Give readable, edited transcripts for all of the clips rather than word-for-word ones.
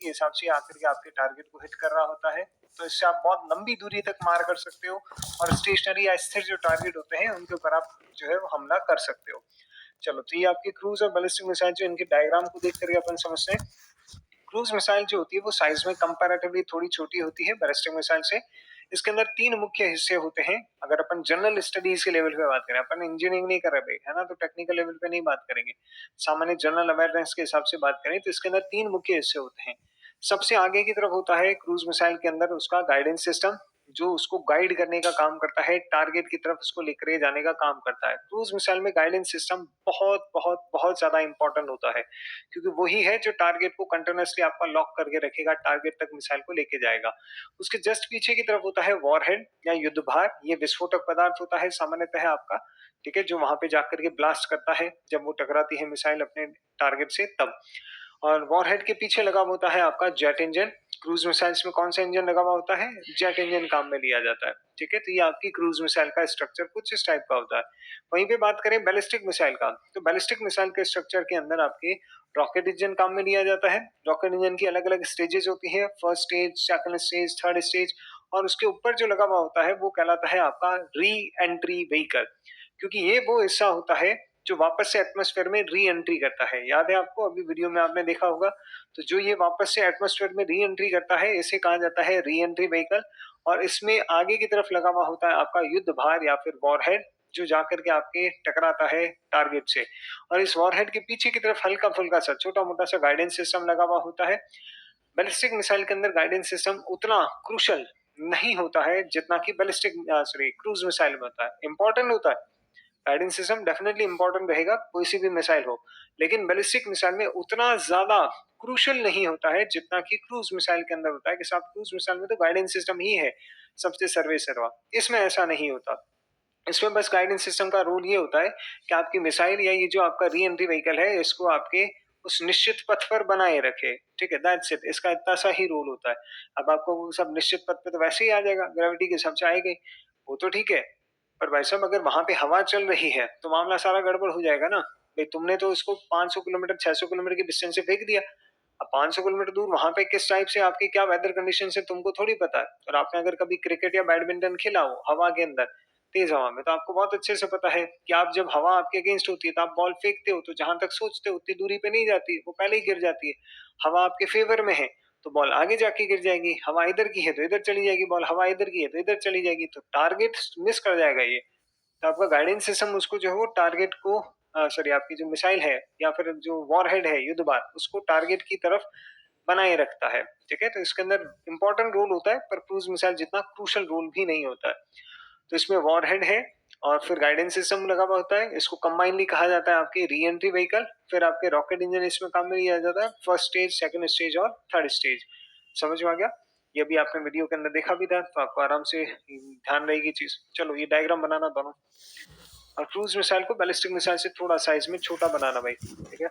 के हिसाब से आकर के आपके टारगेट को हिट कर रहा होता है। तो इससे आप बहुत लंबी दूरी तक मार कर सकते हो और स्टेशनरी या स्थिर जो टारगेट होते हैं उनके ऊपर आप जो है वो हमला कर सकते हो। चलो, तो ये आपकी क्रूज और बैलिस्टिक मिसाइल जो इनके डायग्राम को देख करके अपन समझते हैं। क्रूज मिसाइल जो होती है वो साइज में कंपैरेटिवली थोड़ी छोटी होती है बैलिस्टिक मिसाइल से। इसके अंदर 3 मुख्य हिस्से होते हैं। अगर अपन जनरल स्टडीज के लेवल पे बात करें, अपन इंजीनियरिंग नहीं कर रहे भाई, है ना, तो टेक्निकल लेवल पे नहीं बात करेंगे। सामान्य जनरल अवेयरनेस के हिसाब से बात करें तो इसके अंदर 3 मुख्य हिस्से होते हैं। सबसे आगे की तरफ होता है क्रूज मिसाइल के अंदर उसका गाइडेंस सिस्टम, जो उसको गाइड करने का काम करता है, टारगेट की तरफ उसको लेकर जाने का काम करता है। क्रूज मिसाइल में गाइडेंस सिस्टम बहुत बहुत बहुत ज्यादा इंपॉर्टेंट होता है, क्योंकि वही है जो टारगेट को कंटिन्यूअसली आपका लॉक करके रखेगा, टारगेट तक मिसाइल को लेके जाएगा। उसके जस्ट पीछे की तरफ होता है वॉरहेड या युद्ध भार। ये विस्फोटक पदार्थ होता है सामान्यतः आपका, ठीक है, जो वहां पे जाकर के ब्लास्ट करता है जब वो टकराती है मिसाइल अपने टारगेट से तब। और वॉरहेड के पीछे लगा हुआ होता है आपका जेट इंजन। क्रूज मिसाइल्स में कौन सा इंजन लगा हुआ होता है? जेट इंजन काम में लिया जाता है, ठीक है। तो ये आपकी क्रूज मिसाइल का स्ट्रक्चर कुछ इस टाइप का होता है। वहीं पे बात करें बैलिस्टिक मिसाइल का, तो बैलिस्टिक मिसाइल के स्ट्रक्चर के अंदर आपके रॉकेट इंजन काम में लिया जाता है। रॉकेट इंजन की अलग अलग स्टेजेस होती है, first stage, second stage, third stage. और उसके ऊपर जो लगा हुआ होता है वो कहलाता है आपका री एंट्री व्हीकल, क्योंकि ये वो हिस्सा होता है जो वापस से एटमॉस्फेयर में री एंट्री करता है। याद है आपको, अभी वीडियो में आपने देखा होगा। तो जो ये वापस से एटमॉस्फेयर में री एंट्री करता है इसे कहा जाता है री एंट्री व्हीकल। और इसमें आगे की तरफ लगा हुआ होता है आपका युद्ध भार या फिर वॉरहेड, जो जाकर के आपके टकराता है टारगेट से। और इस वॉरहेड के पीछे की तरफ हल्का फुल्का सा छोटा मोटा सा गाइडेंस सिस्टम लगा हुआ होता है। बैलिस्टिक मिसाइल के अंदर गाइडेंस सिस्टम उतना क्रूशल नहीं होता है जितना कि बैलिस्टिक सॉरी क्रूज मिसाइल में होता है। इंपॉर्टेंट होता है, गाइडेंस सिस्टम डेफिनेटली इंपॉर्टेंट रहेगा कोई सी भी मिसाइल हो, लेकिन बैलिस्टिक मिसाइल में उतना ज्यादा क्रूशल नहीं होता है जितना कि क्रूज मिसाइल के अंदर होता है। कि साहब क्रूज मिसाइल में तो गाइडेंस सिस्टम ही है सबसे सर्वे सर्वा, इसमें ऐसा नहीं होता। इसमें बस गाइडेंस सिस्टम का रोल ये होता है कि आपकी मिसाइल या ये जो आपका री एंट्री व्हीकल है इसको आपके उस निश्चित पथ पर बनाए रखे, ठीक है, दैट्स इट। इसका इतना सा ही रोल होता है। अब आपको वो सब निश्चित पथ पे तो वैसे ही आ जाएगा, ग्रेविटी के हिसाब से आएगा ही, वो तो ठीक है। पर भाई साहब अगर वहां पे हवा चल रही है तो मामला सारा गड़बड़ हो जाएगा ना। भाई तुमने तो इसको 500 किलोमीटर 600 किलोमीटर की डिस्टेंस से फेंक दिया। अब 500 किलोमीटर दूर वहां पे किस टाइप से आपकी क्या वेदर कंडीशन है तुमको थोड़ी पता है। और आपने अगर कभी क्रिकेट या बैडमिंटन खेला हो हवा के अंदर, तेज हवा में, तो आपको बहुत अच्छे से पता है कि आप जब हवा आपके अगेंस्ट होती है तो आप बॉल फेंकते हो तो जहां तक सोचते हो उतनी दूरी पे नहीं जाती, वो पहले ही गिर जाती है। हवा आपके फेवर में है तो बॉल आगे जाके गिर जाएगी, हवा इधर की है तो इधर चली जाएगी, बॉल हवा इधर की है तो इधर चली जाएगी, तो टारगेट मिस कर जाएगा ये। तो आपका गाइडेंस सिस्टम उसको जो है वो टारगेट को सॉरी आपकी जो मिसाइल है या फिर जो वॉरहेड है युद्ध बार, उसको टारगेट की तरफ बनाए रखता है, ठीक है। तो इसके अंदर इंपॉर्टेंट रोल होता है पर क्रूज मिसाइल जितना क्रूशल रोल भी नहीं होता है। तो इसमें वॉरहेड है और फिर गाइडेंस सिस्टम लगा हुआ होता है। इसको कंबाइनली कहा जाता है आपके री एंट्री व्हीकल। फिर आपके रॉकेट इंजन इसमें काम में लिया जाता है, फर्स्ट स्टेज, सेकंड स्टेज और थर्ड स्टेज। समझ में आ गया? ये भी आपने वीडियो के अंदर देखा भी था तो आपको आराम से ध्यान रहेगी चीज। चलो, ये डायग्राम बनाना दोनों, और क्रूज मिसाइल को बैलिस्टिक मिसाइल से थोड़ा साइज में छोटा बनाना भाई, ठीक है।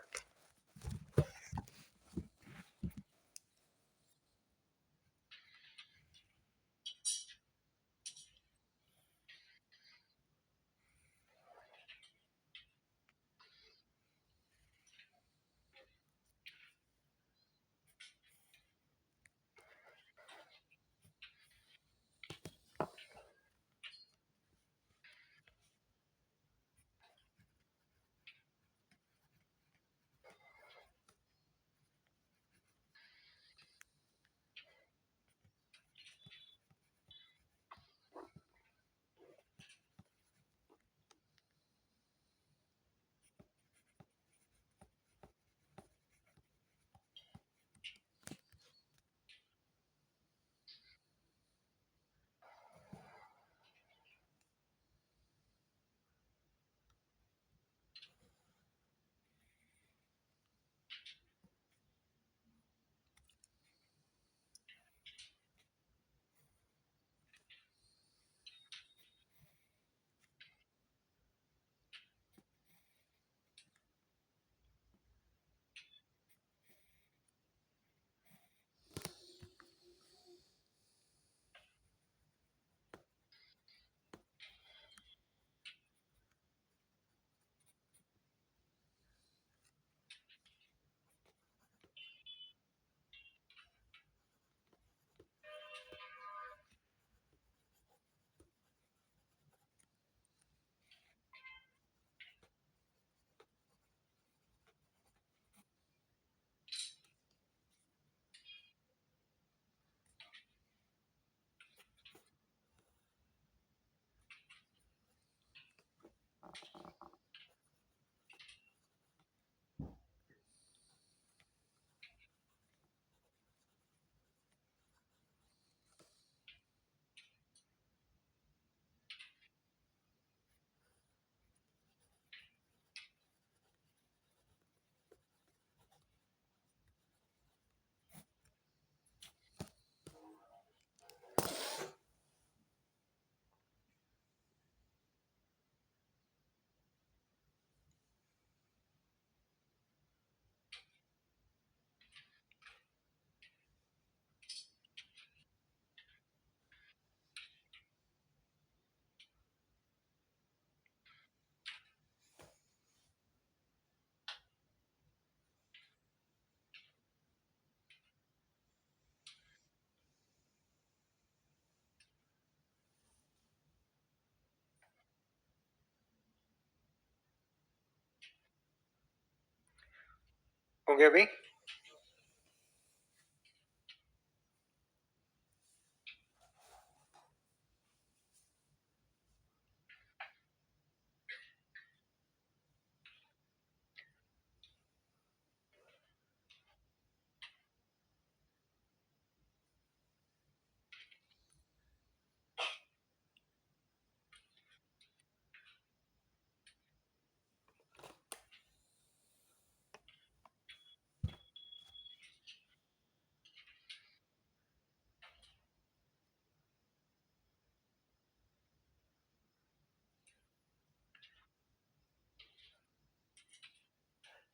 हो गया भाई?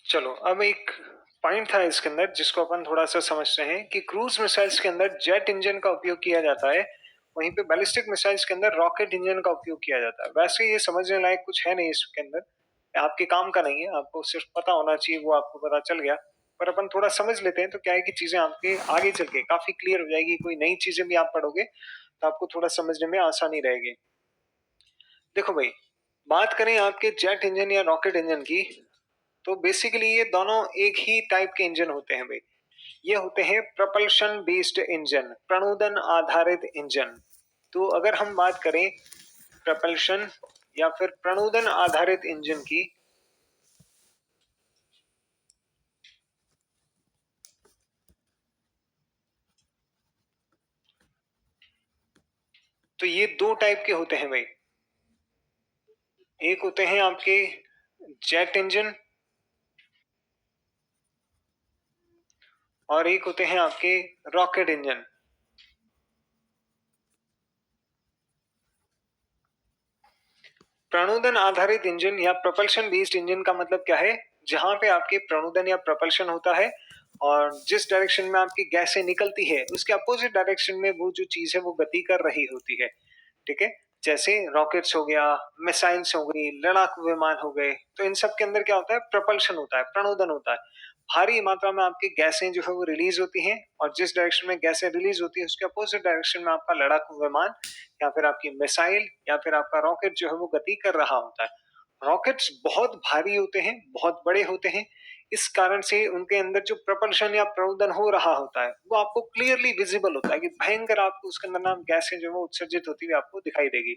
चलो, अब एक पॉइंट था इसके अंदर जिसको अपन थोड़ा सा समझते हैं कि क्रूज मिसाइल्स के अंदर जेट इंजन का उपयोग किया जाता है, वहीं पे बैलिस्टिक मिसाइल्स के अंदर रॉकेट इंजन का उपयोग किया जाता है। वैसे ये समझने लायक कुछ है नहीं इसके अंदर, आपके काम का नहीं है, आपको सिर्फ पता होना चाहिए, वो आपको पता चल गया। पर अपन थोड़ा समझ लेते हैं तो क्या है कि चीजें आपके आगे चल के काफी क्लियर हो जाएगी। कोई नई चीजें भी आप पढ़ोगे तो आपको थोड़ा समझने में आसानी रहेगी। देखो भाई, बात करें आपके जेट इंजन या रॉकेट इंजन की, तो बेसिकली ये दोनों एक ही टाइप के इंजन होते हैं भाई। ये होते हैं प्रपल्शन बेस्ड इंजन, प्रणोदन आधारित इंजन। तो अगर हम बात करें प्रपल्शन या फिर प्रणोदन आधारित इंजन की, तो ये दो टाइप के होते हैं भाई। एक होते हैं आपके जेट इंजन और एक होते हैं आपके रॉकेट इंजन। प्रणोदन आधारित इंजन या प्रपल्शन बेस्ड इंजन का मतलब क्या है? जहां पे आपके प्रणोदन या प्रपल्शन होता है और जिस डायरेक्शन में आपकी गैसें निकलती है उसके अपोजिट डायरेक्शन में वो जो चीज है वो गति कर रही होती है। ठीक है? जैसे रॉकेट्स हो गया, मिसाइल्स हो गई, लड़ाकू विमान हो गए, तो इन सब के अंदर क्या होता है? प्रपल्शन होता है, प्रणोदन होता है। भारी मात्रा में आपकी गैसें जो है वो रिलीज होती हैं और जिस डायरेक्शन में गैसें रिलीज होती है उसके अपोजिट डायरेक्शन में आपका लड़ाकू विमान या फिर आपकी मिसाइल या फिर आपका रॉकेट जो है वो गति कर रहा होता है। रॉकेट्स बहुत भारी होते हैं, बहुत बड़े होते हैं, इस कारण से उनके अंदर जो प्रपल्शन या प्रणोदन हो रहा होता है वो आपको क्लियरली विजिबल होता है कि भयंकर आपको उसके अंदर ना गैसें जो है वो उत्सर्जित होती हुई आपको दिखाई देगी।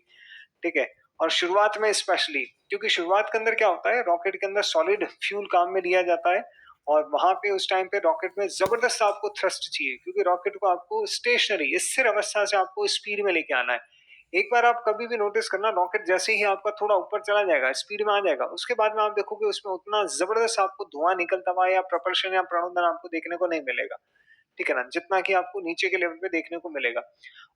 ठीक है? और शुरुआत में स्पेशली, क्योंकि शुरुआत के अंदर क्या होता है, रॉकेट के अंदर सॉलिड फ्यूल काम में लिया जाता है और वहां पे उस टाइम पे रॉकेट में जबरदस्त आपको थ्रस्ट चाहिए, क्योंकि रॉकेट को आपको स्टेशनरी स्थिर अवस्था से आपको स्पीड में लेके आना है। एक बार आप कभी भी नोटिस करना, रॉकेट जैसे ही आपका थोड़ा ऊपर चला जाएगा, स्पीड में आ जाएगा, उसके बाद में आप देखोगे उसमें उतना जबरदस्त आपको धुआं निकलता हुआ या प्रपल्शन या प्रणोदन आपको देखने को नहीं मिलेगा। ठीक है ना? जितना कि आपको नीचे के लेवल पे देखने को मिलेगा।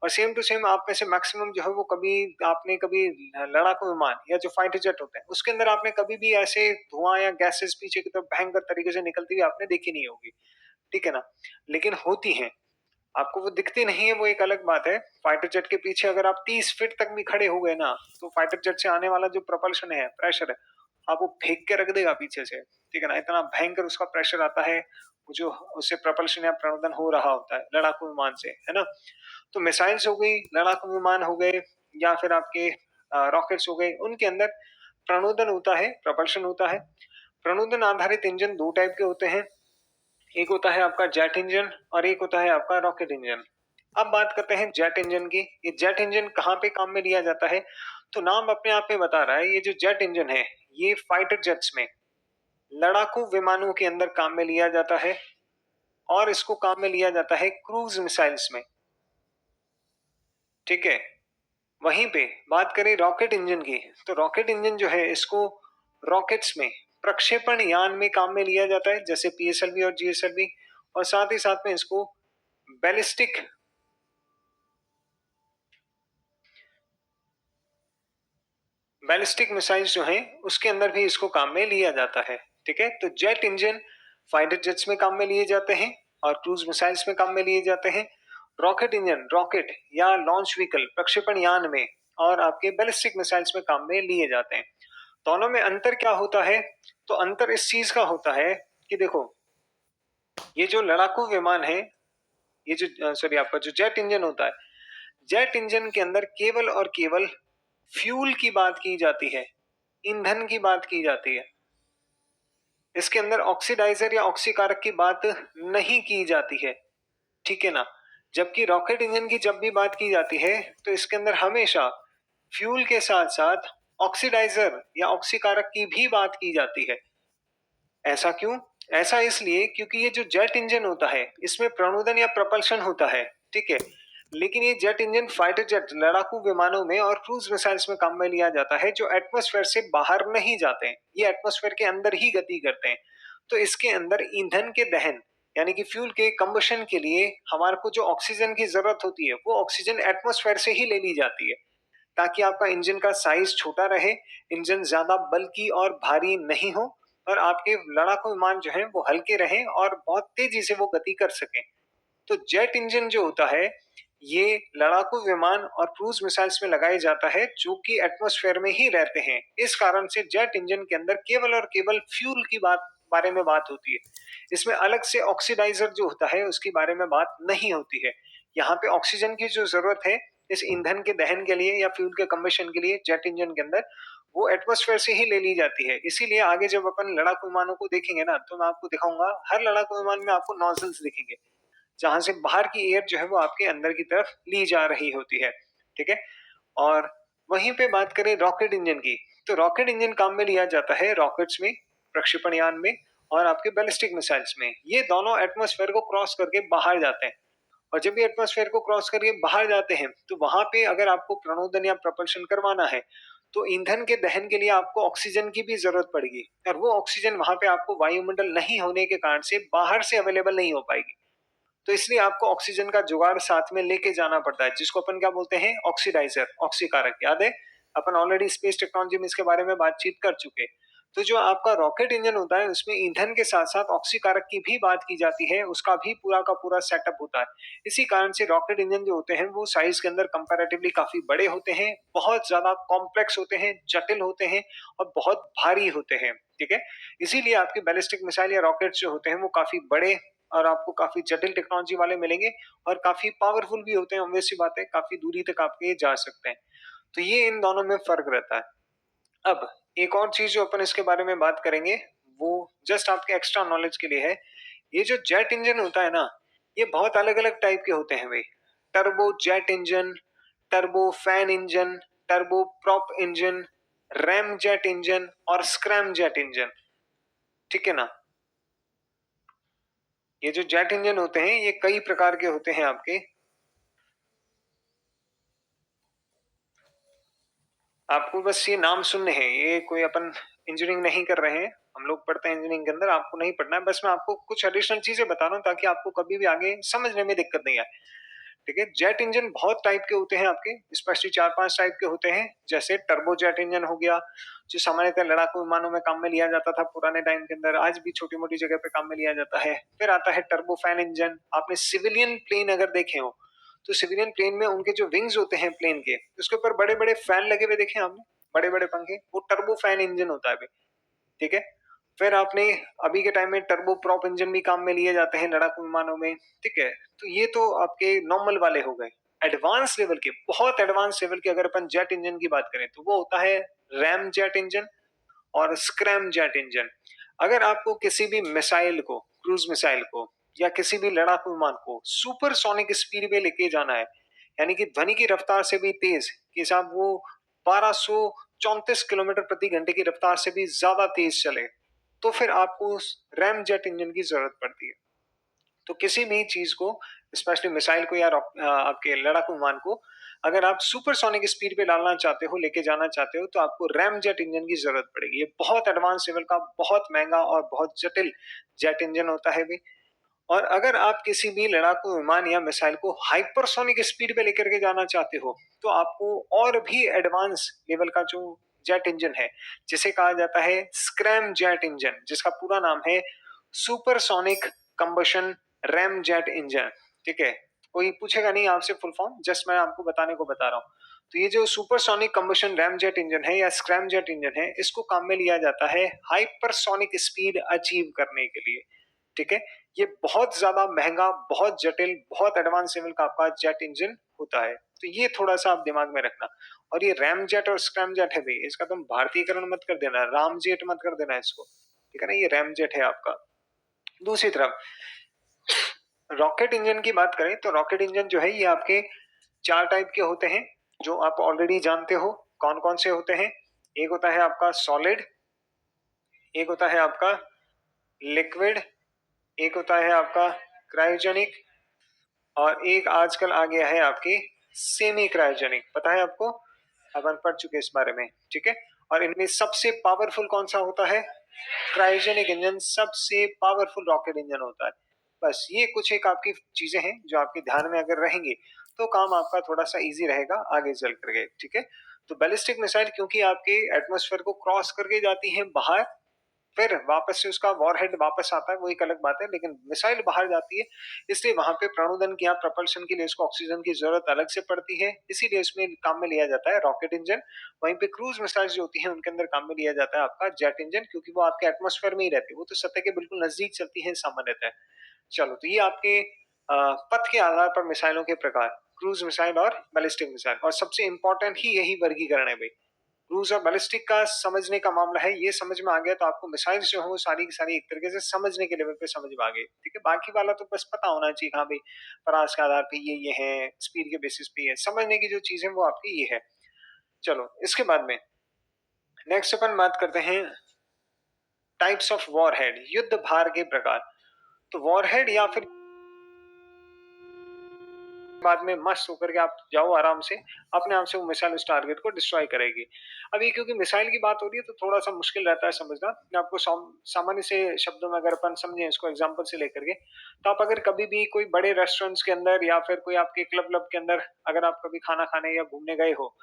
और सेम टू सेम आप में से मैक्सिमम जो है वो कभी आपने कभी लड़ाकू विमान या जो फाइटर जेट होते हैं उसके अंदर आपने कभी भी ऐसे धुआं या गैसेस पीछे की तरफ भयंकर तरीके से निकलती हुई आपने देखी नहीं होगी। ठीक है ना? लेकिन होती हैं, आपको वो दिखती नहीं है, वो एक अलग बात है। फाइटर जेट के पीछे अगर आप 30 फीट तक भी खड़े हो गए ना, तो फाइटर जेट से आने वाला जो propulsion है, प्रेशर है, आपको फेंक के रख देगा पीछे से। ठीक है ना? इतना भयंकर उसका प्रेशर आता है, वो जो उससे propulsion या प्रणोदन हो रहा होता है लड़ाकू विमान से, है ना? तो मिसाइल्स हो गई, लड़ाकू विमान हो गए या फिर आपके रॉकेट्स हो गए, उनके अंदर प्रणोदन होता है, propulsion होता है। प्रणोदन आधारित इंजन 2 टाइप के होते हैं। एक होता है आपका जेट इंजन और एक होता है आपका रॉकेट इंजन। अब बात करते हैं जेट इंजन की। ये जेट इंजन कहाँ पे काम में लिया जाता है? तो नाम अपने आप में बता रहा है, ये जो जेट इंजन है ये फाइटर जेट्स में, लड़ाकू विमानों के अंदर काम में लिया जाता है और इसको काम में लिया जाता है क्रूज मिसाइल्स में। ठीक है? वहीं पे बात करें रॉकेट इंजन की, तो रॉकेट इंजन जो है इसको रॉकेट्स में, प्रक्षेपण यान में काम में लिया जाता है, जैसे पीएसएलवी और जीएसएलवी। और साथ ही साथ में इसको बैलिस्टिक बैलिस्टिक मिसाइल्स जो हैं उसके अंदर भी इसको काम में लिया जाता है। ठीक है? तो जेट इंजन फाइटर जेट्स में काम में लिए जाते हैं और क्रूज मिसाइल्स में काम में लिए जाते हैं। रॉकेट इंजन रॉकेट या लॉन्च व्हीकल प्रक्षेपण यान में और आपके बैलिस्टिक मिसाइल्स में काम में लिए जाते हैं। दोनों में अंतर क्या होता है? तो अंतर इस चीज का होता है कि देखो, ये जो लड़ाकू विमान है, ये जो सॉरी आपका जो जेट इंजन होता है, जेट इंजन के अंदर केवल और केवल फ्यूल की बात की जाती है, ईंधन की बात की जाती है। इसके अंदर ऑक्सीडाइजर या ऑक्सीकारक की बात नहीं की जाती है, ठीक है ना। जबकि रॉकेट इंजन की जब भी बात की जाती है तो इसके अंदर हमेशा फ्यूल के साथ साथ ऑक्सीडाइजर या ऑक्सीकारक की भी बात की जाती है। ऐसा क्यों? ऐसा इसलिए क्योंकि ये जो जेट इंजन होता है इसमें प्रणोदन या प्रपल्शन होता है, ठीक है। लेकिन ये जेट इंजन फाइटर जेट लड़ाकू विमानों में और क्रूज मिसाइल्स में काम में लिया जाता है जो एटमॉस्फेयर से बाहर नहीं जाते हैं, ये एटमॉस्फेयर के अंदर ही गति करते हैं। तो इसके अंदर ईंधन के दहन यानी कि फ्यूल के कंबशन के लिए हमारे को जो ऑक्सीजन की जरूरत होती है वो ऑक्सीजन एटमॉस्फेयर से ही ले ली जाती है, ताकि आपका इंजन का साइज छोटा रहे, इंजन ज्यादा बल्कि और भारी नहीं हो और आपके लड़ाकू विमान जो है वो हल्के रहें और बहुत तेजी से वो गति कर सकें। तो जेट इंजन जो होता है ये लड़ाकू विमान और क्रूज मिसाइल्स में लगाया जाता है जो कि एटमॉस्फेयर में ही रहते हैं। इस कारण से जेट इंजन के अंदर केवल और केवल फ्यूल की बारे में बात होती है। इसमें अलग से ऑक्सीडाइजर जो होता है उसके बारे में बात नहीं होती है। यहाँ पे ऑक्सीजन की जो जरूरत है इस ईंधन के दहन के लिए या फ्यूल के कंबशन के लिए जेट इंजन के अंदर वो एटमॉस्फेयर से ही ले ली जाती है। इसीलिए आगे जब अपन लड़ाकू विमानों को देखेंगे ना तो मैं आपको दिखाऊंगा हर लड़ाकू विमान में आपको नोजल्स दिखेंगे जहां से बाहर की एयर जो है वो आपके अंदर की तरफ ली जा रही होती है, ठीक है। और वहीं पे बात करें रॉकेट इंजन की, तो रॉकेट इंजन काम में लिया जाता है रॉकेट्स में, प्रक्षेपण यान में और आपके बैलिस्टिक मिसाइल्स में। ये दोनों एटमॉस्फेयर को क्रॉस करके बाहर जाते हैं और जब ये एटमॉस्फेयर को क्रॉस करके बाहर जाते हैं तो वहां पे अगर आपको प्रणोदन या प्रपल्शन करवाना है तो ईंधन के दहन के लिए आपको ऑक्सीजन की भी जरूरत पड़ेगी और वो ऑक्सीजन वहां पे आपको वायुमंडल नहीं होने के कारण से बाहर से अवेलेबल नहीं हो पाएगी। तो इसलिए आपको ऑक्सीजन का जुगाड़ साथ में लेके जाना पड़ता है जिसको अपन क्या बोलते हैं, ऑक्सीडाइजर, ऑक्सीकारक। याद है अपन ऑलरेडी स्पेस टेक्नोलॉजी में इसके बारे में बातचीत कर चुके। तो जो आपका रॉकेट इंजन होता है उसमें ईंधन के साथ साथ ऑक्सीकारक की भी बात की जाती है, उसका भी पूरा का पूरा सेटअप होता है। इसी कारण से रॉकेट इंजन जो होते हैं वो साइज के अंदर कंपैरेटिवली काफी बड़े होते हैं, बहुत ज्यादा कॉम्प्लेक्स होते हैं, जटिल होते हैं और बहुत भारी होते हैं, ठीक है। इसीलिए आपके बैलिस्टिक मिसाइल या रॉकेट जो होते हैं वो काफी बड़े और आपको काफी जटिल टेक्नोलॉजी वाले मिलेंगे और काफी पावरफुल भी होते हैं। ऑब्वियस सी बात है काफी दूरी तक आपके जा सकते हैं। तो ये इन दोनों में फर्क रहता है। अब एक और चीज जो अपन इसके बारे में बात करेंगे वो जस्ट आपके एक्स्ट्रा नॉलेज के लिए है। ये जो जेट इंजन होता है ना ये बहुत अलग अलग टाइप के होते हैं भाई। Turbo jet engine, turbo fan engine, turbo prop engine, RAM jet engine और स्क्रैम जेट इंजन, ठीक है ना। ये जो जेट इंजन होते हैं ये कई प्रकार के होते हैं आपके। आपको बस ये नाम सुनने हैं, ये कोई अपन इंजीनियरिंग नहीं कर रहे हैं, हम लोग पढ़ते हैं इंजीनियरिंग के अंदर, आपको नहीं पढ़ना है। बस मैं आपको कुछ एडिशनल चीजें बता रहा हूँ ताकि आपको कभी भी आगे समझने में दिक्कत नहीं आए, ठीक है। जेट इंजन बहुत टाइप के होते हैं आपके, स्पेशली 4-5 टाइप के होते हैं। जैसे टर्बो जेट इंजन हो गया जो सामान्यतः लड़ाकू विमानों में काम में लिया जाता था पुराने टाइम के अंदर, आज भी छोटी मोटी जगह पे काम में लिया जाता है। फिर आता है टर्बो फैन इंजन। आपने सिविलियन प्लेन अगर देखे हो तो सिविलियन प्लेन में उनके जो विंग्स होते हैं प्लेन के उसके ऊपर बड़े बड़े फैन लगे हुए देखे हैं आपने, बड़े बड़े पंखे, वो टर्बो फैन इंजन होता है भाई, ठीक है। फिर आपने अभी के टाइम में टर्बो प्रॉप इंजन भी काम में लिए जाते हैं लड़ाकू विमानों में, ठीक है। तो ये तो आपके नॉर्मल वाले हो गए। एडवांस लेवल के, बहुत एडवांस लेवल के अगर अपन जेट इंजन की बात करें तो वो होता है रैम जेट इंजन और स्क्रैम जेट इंजन। अगर आपको किसी भी मिसाइल को, क्रूज मिसाइल को या किसी भी लड़ाकू विमान को सुपरसोनिक स्पीड पे लेके जाना है, यानी कि ध्वनि की रफ्तार से भी तेज, कि साहब वो 1234 किलोमीटर प्रति घंटे की रफ्तार से भी ज्यादा तेज चले, तो फिर आपको उस रैम जेट इंजन की जरूरत पड़ती है। तो किसी भी चीज को, स्पेशली मिसाइल को या आपके लड़ाकू विमान को, अगर आप सुपरसोनिक स्पीड पे डालना चाहते हो, लेके जाना चाहते हो, तो आपको रैम जेट इंजन की जरूरत पड़ेगी। ये बहुत एडवांस लेवल का, बहुत महंगा और बहुत जटिल जेट इंजन होता है भी। और अगर आप किसी भी लड़ाकू विमान या मिसाइल को हाइपरसोनिक स्पीड पे लेकर के जाना चाहते हो तो आपको और भी एडवांस लेवल का जो जेट इंजन है जिसे कहा जाता है स्क्रैम जेट इंजन, जिसका पूरा नाम है supersonic combustion RAM jet engine, ठीक है। कोई पूछेगा नहीं आपसे फुल फॉर्म, जस्ट मैं आपको बताने को बता रहा हूँ। तो ये जो supersonic combustion RAM jet engine है या स्क्रैम जेट इंजन है इसको काम में लिया जाता है हाइपरसोनिक स्पीड अचीव करने के लिए, ठीक है। ये बहुत ज्यादा महंगा, बहुत जटिल, बहुत एडवांस लेवल का आपका जेट इंजन होता है। तो ये थोड़ा सा आप दिमाग में रखना। और ये रैम जेट और स्क्रैम जेट है भाई, इसका तुम भारतीयकरण मत कर देना, राम जेट मत कर देना इसको। ठीक है ना, ये रैमजेट है आपका। दूसरी तरफ रॉकेट इंजन की बात करें तो रॉकेट इंजन जो है ये आपके 4 टाइप के होते हैं, जो आप ऑलरेडी जानते हो। कौन-कौन से होते हैं? एक होता है आपका सॉलिड, एक होता है आपका लिक्विड, एक होता है आपका क्रायोजेनिक और एक आजकल आ गया है आपके सेमी क्रायोजेनिक। पता है आपको? अपन पढ़ चुके हैं इस बारे में, ठीक है? और इनमें सबसे पावरफुल कौन-सा होता है? क्रायोजेनिक इंजन सबसे पावरफुल रॉकेट इंजन होता है। बस ये कुछ एक आपकी चीजें हैं जो आपके ध्यान में अगर रहेंगी तो काम आपका थोड़ा-सा ईज़ी रहेगा आगे चल कर के, ठीक है? तो बैलिस्टिक मिसाइल क्योंकि आपके एटमॉस्फेयर को क्रॉस करके जाती हैं बाहर, फिर वापस से उसका वॉरहेड वापस आता है, वो एक अलग बात है, लेकिन मिसाइल बाहर जाती है, इसलिए वहां पे प्रणोदन की या प्रपल्शन के लिए उसको ऑक्सीजन की जरूरत अलग से पड़ती है, इसीलिए उसमें काम में लिया जाता है रॉकेट इंजन। वहीं पे क्रूज मिसाइल जो होती है उनके अंदर काम में लिया जाता है आपका जेट इंजन, क्योंकि वो आपके एटमॉस्फेयर में ही रहती है, वो तो सतह के बिल्कुल नजदीक चलती है सामान्यतः। चलो, तो ये आपके पथ के आधार पर मिसाइलों के प्रकार, क्रूज मिसाइल और बैलिस्टिक मिसाइल, और सबसे इंपॉर्टेंट ही यही वर्गीकरण है भाई। क्रूज और बैलिस्टिक का समझने का मामला है, ये समझ में आ गया तो आपको मिसाइल्स जो हो सारी की सारी एक तरीके से समझने के लेवल पे समझ में आ गई, ठीक है? बाकी वाला तो बस पता होना चाहिए, हाँ भाई परास के आधार पे ये है, स्पीड के बेसिस पे ये है, समझने की जो चीज है वो आपकी ये है। चलो, इसके बाद में नेक्स्ट अपन बात करते हैं टाइप्स ऑफ वॉरहेड, युद्ध भार के प्रकार। तो वॉरहेड या फिर बाद में मस्त होकर के आप जाओ आराम से, अपने आप से वो मिसाइल उस टारगेट को डिस्ट्रॉय करेगी। अब ये क्योंकि मिसाइल की बात हो रही है तो थोड़ा सा मुश्किल रहता है समझना। मैं आपको सामान्य से शब्दों में अगर अपन समझें इसको एग्जांपल से लेकर के, तो आप अगर कभी भी कोई बड़े रेस्टोरेंट्स के अंदर या फिर कोई आपके क्लब क्लब के अंदर अगर आप कभी खाना खाने या घूमने गए हो,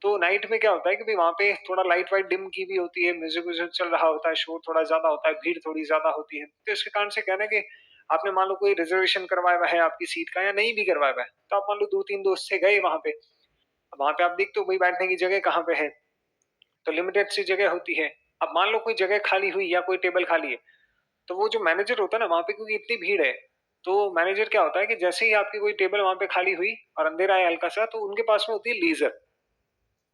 तो नाइट में क्या होता है कि भाई वहां पे थोड़ा लाइट वाइट डिम की भी होती है, म्यूजिक व्यूजिक चल रहा होता है, शोर थोड़ा ज्यादा होता है, भीड़ थोड़ी ज्यादा होती है, तो इसके कारण से कहना है कि आपने मान लो कोई रिजर्वेशन करवाया हुआ है आपकी सीट का या नहीं भी करवाया हुआ है, तो आप मान लो 2-3 दोस्त से गए वहां पे। अब वहां पे आप देखते हो भाई बैठने की जगह कहाँ पे है, तो लिमिटेड सी जगह होती है। अब मान लो कोई जगह खाली हुई या कोई टेबल खाली है, तो वो जो मैनेजर होता है ना वहां पे, क्योंकि इतनी भीड़ है, तो मैनेजर क्या होता है कि जैसे ही आपकी कोई टेबल वहां पे खाली हुई और अंधेरा है हल्का सा, तो उनके पास में होती है लेजर,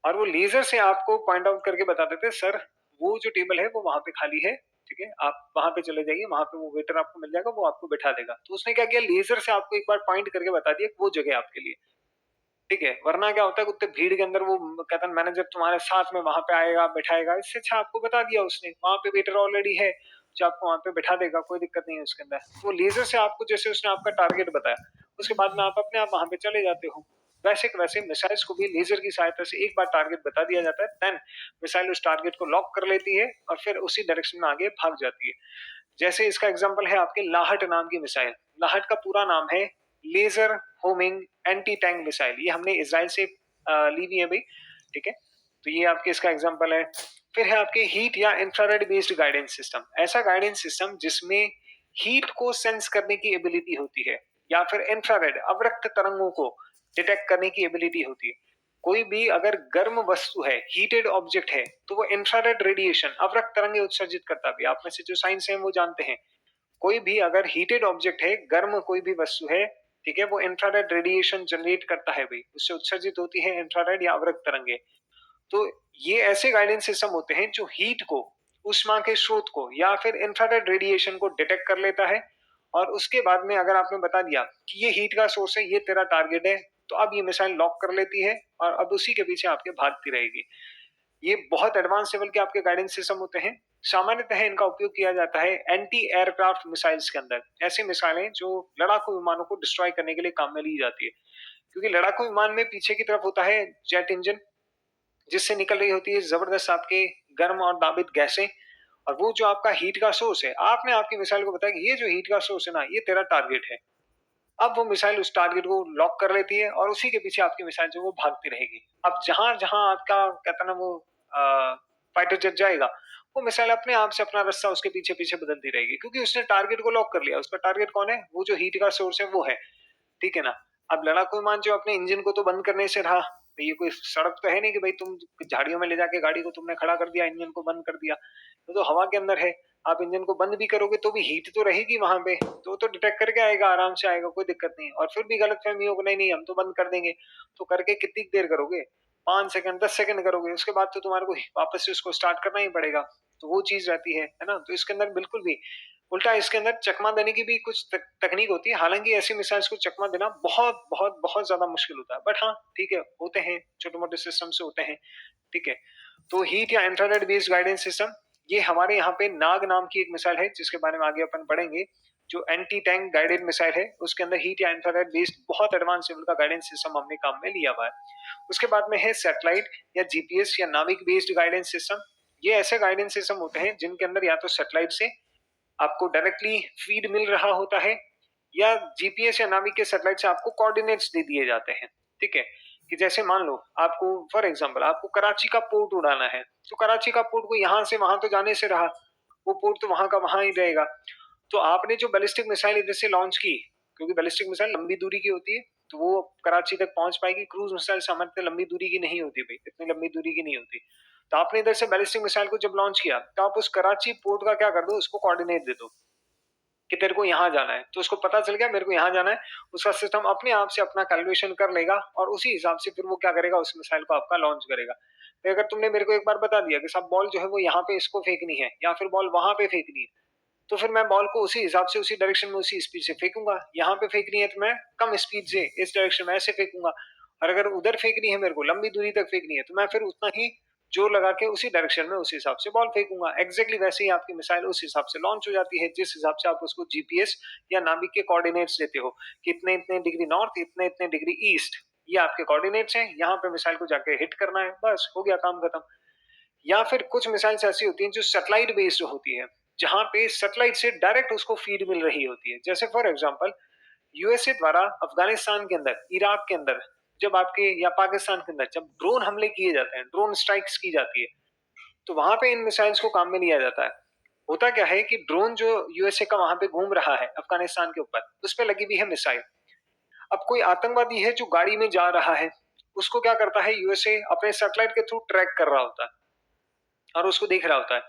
और वो लेजर से आपको पॉइंट आउट करके बता देते हैं, सर वो जो टेबल है वो वहां पे खाली है, ठीक है, आप वहां पे चले जाइए, वहां पे वो वेटर आपको मिल जाएगा, वो आपको बैठा देगा। तो उसने क्या किया, लेजर से आपको एक बार पॉइंट करके बता दिया कि वो जगह आपके लिए, ठीक है। वरना क्या होता है, उतने भीड़ के अंदर वो कहता है मैनेजर तुम्हारे साथ में वहां पे आएगा बैठाएगा, इससे अच्छा आपको बता दिया उसने, वहां पे वेटर ऑलरेडी है जो आपको वहां पे बैठा देगा, कोई दिक्कत नहीं है उसके अंदर। वो लेजर से आपको जैसे उसने आपका टारगेट बताया, उसके बाद में आप अपने आप वहां पे चले जाते हो। वैसे के वैसे मिसाइल्स को भी लेजर की सहायता से एक बार टारगेट बता दिया जाता है, देन मिसाइल उस टारगेट को लॉक कर लेती है और फिर उसी डायरेक्शन में आगे भाग जाती है। जैसे इसका एग्जांपल है आपके लाहट नाम की मिसाइल। लाहट का पूरा नाम है laser homing anti tank missile, ये हमने इसराइल से ली हुई है भाई, ठीक है। तो ये आपके इसका एग्जांपल है। फिर है आपके हीट या इंफ्रारेड बेस्ड गाइडेंस सिस्टम, ऐसा गाइडेंस सिस्टम जिसमें हीट को सेंस करने की एबिलिटी होती है, या फिर इंफ्रारेड अवरक्त तरंगों को डिटेक्ट करने की एबिलिटी होती है। कोई भी अगर गर्म वस्तु है, हीटेड ऑब्जेक्ट है, तो वो इंफ्रारेड रेडिएशन अवरक्त तरंगे उत्सर्जित करता भी। आप में से जो साइंस है वो जानते हैं, कोई भी अगर हीटेड ऑब्जेक्ट है, गर्म कोई भी वस्तु है, ठीक है, वो इंफ्रारेड रेडिएशन जनरेट करता है भाई, उससे उत्सर्जित होती है इंफ्रारेड या अवरक्त तरंगे। तो ये ऐसे गाइडेंस सिस्टम होते हैं जो हीट को, ऊष्मा के स्रोत को या फिर इंफ्रारेड रेडिएशन को डिटेक्ट कर लेता है, और उसके बाद में अगर आपने बता दिया कि ये हीट का सोर्स है, ये तेरा टारगेट है, तो अब ये मिसाइल लॉक कर लेती है और अब उसी के पीछे आपके भागती रहेगी। ये बहुत एडवांस लेवल के आपके गाइडेंस सिस्टम होते हैं। सामान्यतः इनका उपयोग किया जाता है एंटी एयरक्राफ्ट मिसाइल्स के अंदर, ऐसे मिसाइलें जो लड़ाकू विमानों को डिस्ट्रॉय करने के लिए काम में ली जाती है। क्योंकि लड़ाकू विमान में पीछे की तरफ होता है जेट इंजन, जिससे निकल रही होती है जबरदस्त आपके गर्म और दाबित गैसें, और वो जो आपका हीट का सोर्स है, आपने आपकी मिसाइल को बताया कि ये जो हीट का सोर्स है ना, ये तेरा टारगेट है। अब वो मिसाइल उस टारगेट को लॉक कर लेती है और उसी के पीछे आपकी मिसाइल जो वो भागती रहेगी। अब जहां जहां आपका कहता ना वो फाइटर जेट जाएगा, वो मिसाइल अपने आप से अपना रास्ता उसके पीछे पीछे बदलती रहेगी, क्योंकि उसने टारगेट को लॉक कर लिया। उसका टारगेट कौन है? वो जो हीट का सोर्स है वो है, ठीक है ना। अब लड़ाकू विमान जो अपने इंजन को तो बंद करने से रहा, तो ये कोई सड़क तो है नहीं कि भाई तुम झाड़ियों में ले जाके गाड़ी को तुमने खड़ा कर दिया, इंजन को बंद कर दिया। तो हवा के अंदर है, आप इंजन को बंद भी करोगे तो भी हीट तो रहेगी वहां पे, तो वो तो डिटेक्ट करके आएगा, आराम से आएगा, कोई दिक्कत नहीं। और फिर भी गलत फहमी हो, नहीं नहीं हम तो बंद कर देंगे, तो करके कितनी देर करोगे? 5 सेकंड 10 सेकंड करोगे, उसके बाद तो तुम्हारे को वापस से उसको स्टार्ट करना ही पड़ेगा। तो वो चीज रहती है ना। तो इसके अंदर बिल्कुल भी उल्टा इसके अंदर चकमा देने की भी कुछ तकनीक होती है। हालांकि ऐसी मिसाइल्स को चकमा देना बहुत बहुत बहुत ज्यादा मुश्किल होता है, बट हाँ ठीक है, होते हैं, छोटे मोटे सिस्टम से होते हैं। ठीक है, तो हीट या इंफ्रारेड बेस्ड गाइडेंस सिस्टम, ये हमारे यहाँ पे नाग नाम की एक मिसाइल है जिसके बारे में आगे अपन पढ़ेंगे। जो एंटी टैंक गाइडेड मिसाइल है उसके अंदर हीट या इंफ्रारेड बेस्ड बहुत एडवांस लेवल का गाइडेंस सिस्टम हमने काम में लिया हुआ है। उसके बाद में है सैटेलाइट या जीपीएस या नाविक बेस्ड गाइडेंस सिस्टम। ये ऐसे गाइडेंस सिस्टम होते हैं जिनके अंदर या तो सैटेलाइट से आपको डायरेक्टली फीड मिल रहा होता है, या जीपीएस या नाविक के सैटेलाइट से आपको कोऑर्डिनेट्स दे दिए जाते हैं। ठीक है, कि जैसे मान लो आपको फॉर एग्जांपल आपको कराची का पोर्ट उड़ाना है, तो कराची का पोर्ट को यहाँ से वहां तो जाने से रहा, वो पोर्ट तो वहां का वहां ही रहेगा। तो आपने जो बैलिस्टिक मिसाइल इधर से लॉन्च की, क्योंकि बैलिस्टिक मिसाइल लंबी दूरी की होती है, तो वो कराची तक पहुंच पाएगी। क्रूज मिसाइल सामान्यतः लंबी दूरी की नहीं होती भाई, इतनी लंबी दूरी की नहीं होती। तो आपने इधर से बैलिस्टिक मिसाइल को जब लॉन्च किया, तो आप उस कराची पोर्ट का क्या कर दो, उसको कोऑर्डिनेट दे दो कि तेरे को यहाँ जाना है। तो उसको पता चल गया मेरे को यहाँ जाना है, उसका सिस्टम अपने आप से अपना कैलकुलेशन कर लेगा और उसी हिसाब से फिर वो क्या करेगा, उस मिसाइल को आपका लॉन्च करेगा। तो अगर तुमने मेरे को एक बार बता दिया कि सब बॉल जो है वो यहाँ पे इसको फेंकनी है या फिर बॉल वहां पे फेंकनी है, तो फिर मैं बॉल को उसी हिसाब से उसी डायरेक्शन में उसी स्पीड से फेंकूंगा। यहाँ पे फेंकनी है तो मैं कम स्पीड से इस डायरेक्शन में ऐसे फेंकूंगा, और अगर उधर फेंकनी है मेरे को लंबी दूरी तक फेंकनी है तो मैं फिर उतना ही जोर लगा के उसी डायरेक्शन में उसी हिसाब से बॉल फेंकूंगा। एग्जैक्टली वैसे ही आपकी मिसाइल उस हिसाब से लॉन्च हो जाती है जिस हिसाब से आप उसको जीपीएस या नाभिक के कोऑर्डिनेट्स देते हो कि इतने इतने डिग्री नॉर्थ, इतने इतने डिग्री ईस्ट, ये आपके कोऑर्डिनेट्स हैं, यहाँ पे मिसाइल को जाके हिट करना है, बस हो गया काम खत्म। या फिर कुछ मिसाइल्स ऐसी होती हैं जो सैटेलाइट बेस्ड होती है, जहां पे सैटेलाइट से डायरेक्ट उसको फीड मिल रही होती है। जैसे फॉर एग्जांपल यूएसए द्वारा अफगानिस्तान के अंदर, इराक के अंदर, जब आपके या पाकिस्तान के अंदर जब ड्रोन हमले किए जाते हैं, ड्रोन स्ट्राइक्स की जाती है, तो वहां पे इन मिसाइल्स को काम में लिया जाता है। होता क्या है कि ड्रोन जो यूएसए का वहां पे घूम रहा है अफगानिस्तान के ऊपर, उस पे लगी हुई है मिसाइल। अब कोई आतंकवादी है जो गाड़ी में जा रहा है, उसको क्या करता है यूएसए अपने सैटेलाइट के थ्रू ट्रैक कर रहा होता है और उसको देख रहा होता है।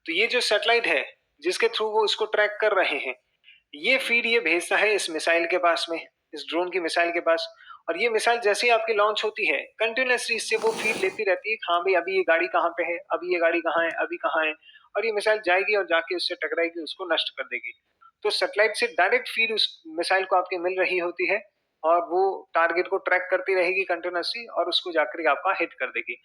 तो ये जो सैटेलाइट है जिसके थ्रू वो उसको ट्रैक कर रहे हैं, ये फीड ये भेजता है इस मिसाइल के पास में, इस ड्रोन की मिसाइल के पास। और ये मिसाइल जैसे ही आपकी लॉन्च होती है कंटिन्यूसली इससे वो फीड लेती रहती है, हाँ भाई अभी ये गाड़ी कहाँ पे है, अभी ये गाड़ी कहाँ है, अभी कहाँ है, और ये मिसाइल जाएगी और जाके उससे टकराएगी, उसको नष्ट कर देगी। तो सैटेलाइट से डायरेक्ट फीड उस मिसाइल को आपके मिल रही होती है और वो टारगेट को ट्रैक करती रहेगी कंटिन्यूसली और उसको जाकर के आपका हिट कर देगी।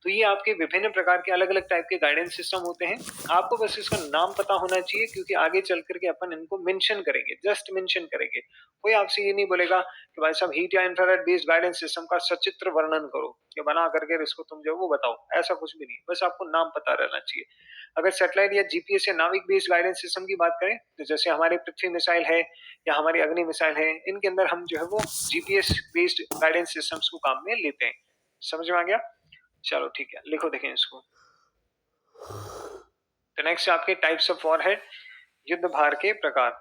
तो ये आपके विभिन्न प्रकार के अलग अलग टाइप के गाइडेंस सिस्टम होते हैं। आपको बस इसका नाम पता होना चाहिए, क्योंकि आगे चल करके अपन इनको मेंशन करेंगे, जस्ट मेंशन करेंगे। कोई आपसे ये नहीं बोलेगा कि भाई साहब हीट या इंफ्रारेड बेस्ड गाइडेंस सिस्टम का सचित्र वर्णन करो, कि बना करके इसको तुम जो वो बताओ, ऐसा कुछ भी नहीं, बस आपको नाम पता रहना चाहिए। अगर सैटेलाइट या जीपीएस या नाविक बेस्ड गाइडेंस सिस्टम की बात करें, तो जैसे हमारे पृथ्वी मिसाइल है या हमारी अग्नि मिसाइल है, इनके अंदर हम जो है वो जीपीएस बेस्ड गाइडेंस सिस्टम्स को काम में लेते हैं। समझ में आ गया? चलो ठीक है, लिखो देखें इसको। तो नेक्स्ट आपके टाइप्स ऑफ वॉर है, युद्ध भार के प्रकार।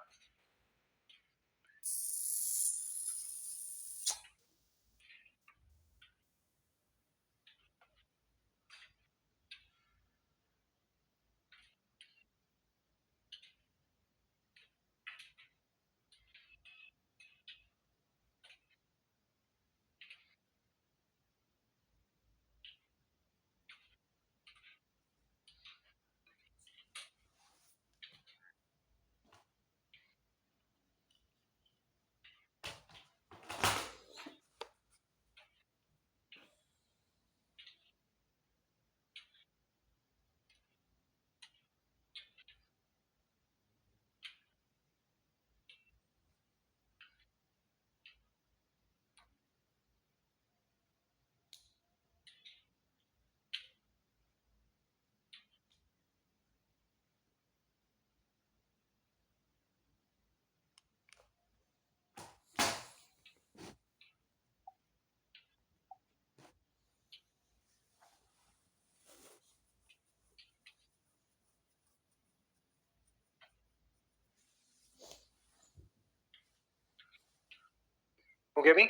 हो गया भाई?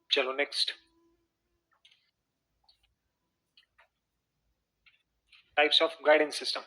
चलो next, types of guidance system.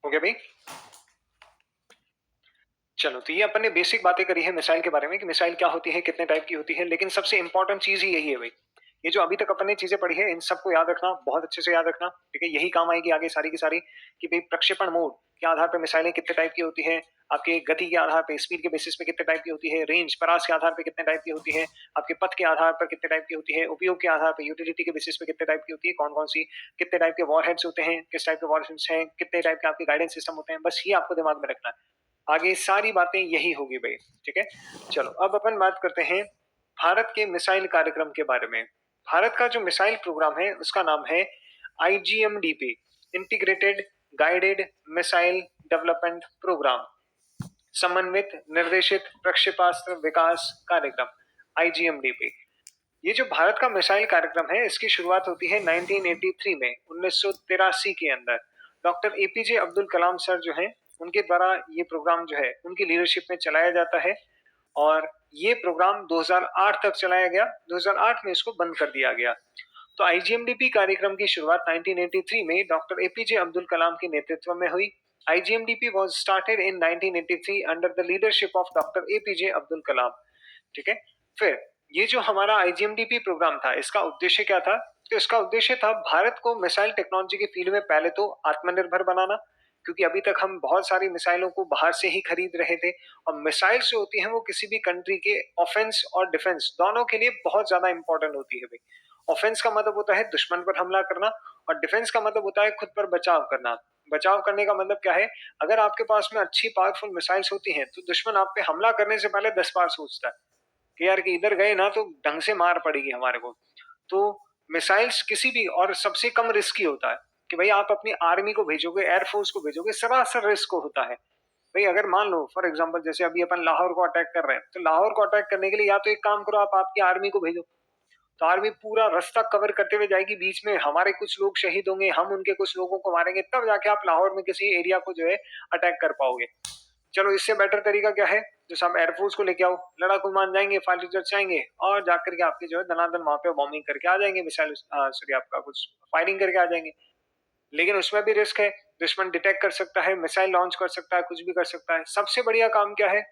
हो गया भाई? चलो, तो ये अपन ने बेसिक बातें करी है मिसाइल के बारे में कि मिसाइल क्या होती है, कितने टाइप की होती है, लेकिन सबसे इंपॉर्टेंट चीज़ ही यही है भाई। ये जो अभी तक अपन ने चीज़ें पढ़ी है, इन सबको याद रखना, बहुत अच्छे से याद रखना, ठीक है? यही काम आएगी आगे सारी की सारी कि भई प्रक्षेपण मोड के आधार पे मिसाइलें कितने टाइप की होती हैं, आपके गति के आधार पे, स्पीड के बेसिस पे कितने टाइप की होती है, रेंज, परास के आधार पे कितने टाइप की होती है, आपके पथ के आधार पर कितने टाइप की होती है, उपयोग के आधार पे, यूटिलिटी के बेसिस पे कितने टाइप की होती है, कौन-कौन सी, कितने टाइप के वॉरहेड्स होते हैं, किस टाइप के वॉरहेड्स हैं, कितने टाइप के आपके गाइडेंस सिस्टम होते हैं, बस ये आपको दिमाग में रखना है। आगे सारी बातें यही होगी भाई, ठीक है? चलो, अब अपन बात करते हैं भारत के मिसाइल कार्यक्रम के बारे में। भारत का जो मिसाइल प्रोग्राम है, उसका नाम है IGMDP, integrated guided missile development programme, समन्वित निर्देशित प्रक्षेपास्त्र विकास कार्यक्रम, आईजीएमडीपी। ये जो भारत का मिसाइल कार्यक्रम है, इसकी शुरुआत होती है 1983 में, 1983 के अंदर। डॉक्टर एपीजे अब्दुल कलाम सर जो हैं, उनके द्वारा ये प्रोग्राम जो है, उनकी लीडरशिप में चलाया जाता है और ये प्रोग्राम 2008 तक चलाया गया। 2008 में इसको बंद कर दिया गया। तो आईजीएमडीपी कार्यक्रम की शुरुआत 1983 में डॉक्टर एपीजे अब्दुल कलाम के नेतृत्व में हुई। IGMDP was started in 1983 under the leadership of doctor APJ Abdul Kalam, ठीक है? फिर ये जो हमारा आईजीएमडीपी प्रोग्राम था, इसका उद्देश्य क्या था? तो इसका उद्देश्य था भारत को मिसाइल टेक्नोलॉजी के फील्ड में पहले तो आत्मनिर्भर बनाना, क्योंकि अभी तक हम बहुत सारी मिसाइलों को बाहर से ही खरीद रहे थे और मिसाइल्स जो होती हैं वो किसी भी कंट्री के ऑफेंस और डिफेंस दोनों के लिए बहुत ज्यादा इंपॉर्टेंट होती है भाई। ऑफेंस का मतलब होता है दुश्मन पर हमला करना और डिफेंस का मतलब होता है खुद पर बचाव करना। बचाव करने का मतलब क्या है? अगर आपके पास में अच्छी पावरफुल मिसाइल्स होती हैं तो दुश्मन आप पे हमला करने से पहले 10 बार सोचता है कि यार कि इधर गए ना तो ढंग से मार पड़ेगी हमारे को। तो मिसाइल्स किसी भी और सबसे कम रिस्की होता है कि भाई आप अपनी आर्मी को भेजोगे, एयरफोर्स को भेजोगे, सरासर रिस्क होता है। भाई अगर मान लो फॉर एग्जांपल जैसे अभी अपन लाहौर को अटैक कर रहे हैं, तो लाहौर को अटैक करने के लिए या तो एक काम करो, आप आपकी आर्मी को भेजो, तो आर्मी पूरा रास्ता कवर करते हुए जाएगी, बीच में हमारे कुछ लोग शहीद होंगे, हम उनके कुछ लोगों को मारेंगे, तब जाके आप लाहौर में किसी एरिया को जो है अटैक कर पाओगे। चलो, इससे बेटर तरीका क्या है? जैसे आप एयरफोर्स को लेके आओ, लड़ाकू विमान जाएंगे, फाइटर जेट जाएंगे और जाकर के आपके जो है धनाधन वहां पे बॉम्बिंग करके आ जाएंगे, मिसाइल सॉरी आपका कुछ फायरिंग करके आ जाएंगे। लेकिन उसमें भी रिस्क है, दुश्मन डिटेक्ट कर सकता है, मिसाइल लॉन्च कर सकता है, कुछ भी कर सकता है। सबसे बढ़िया काम क्या है?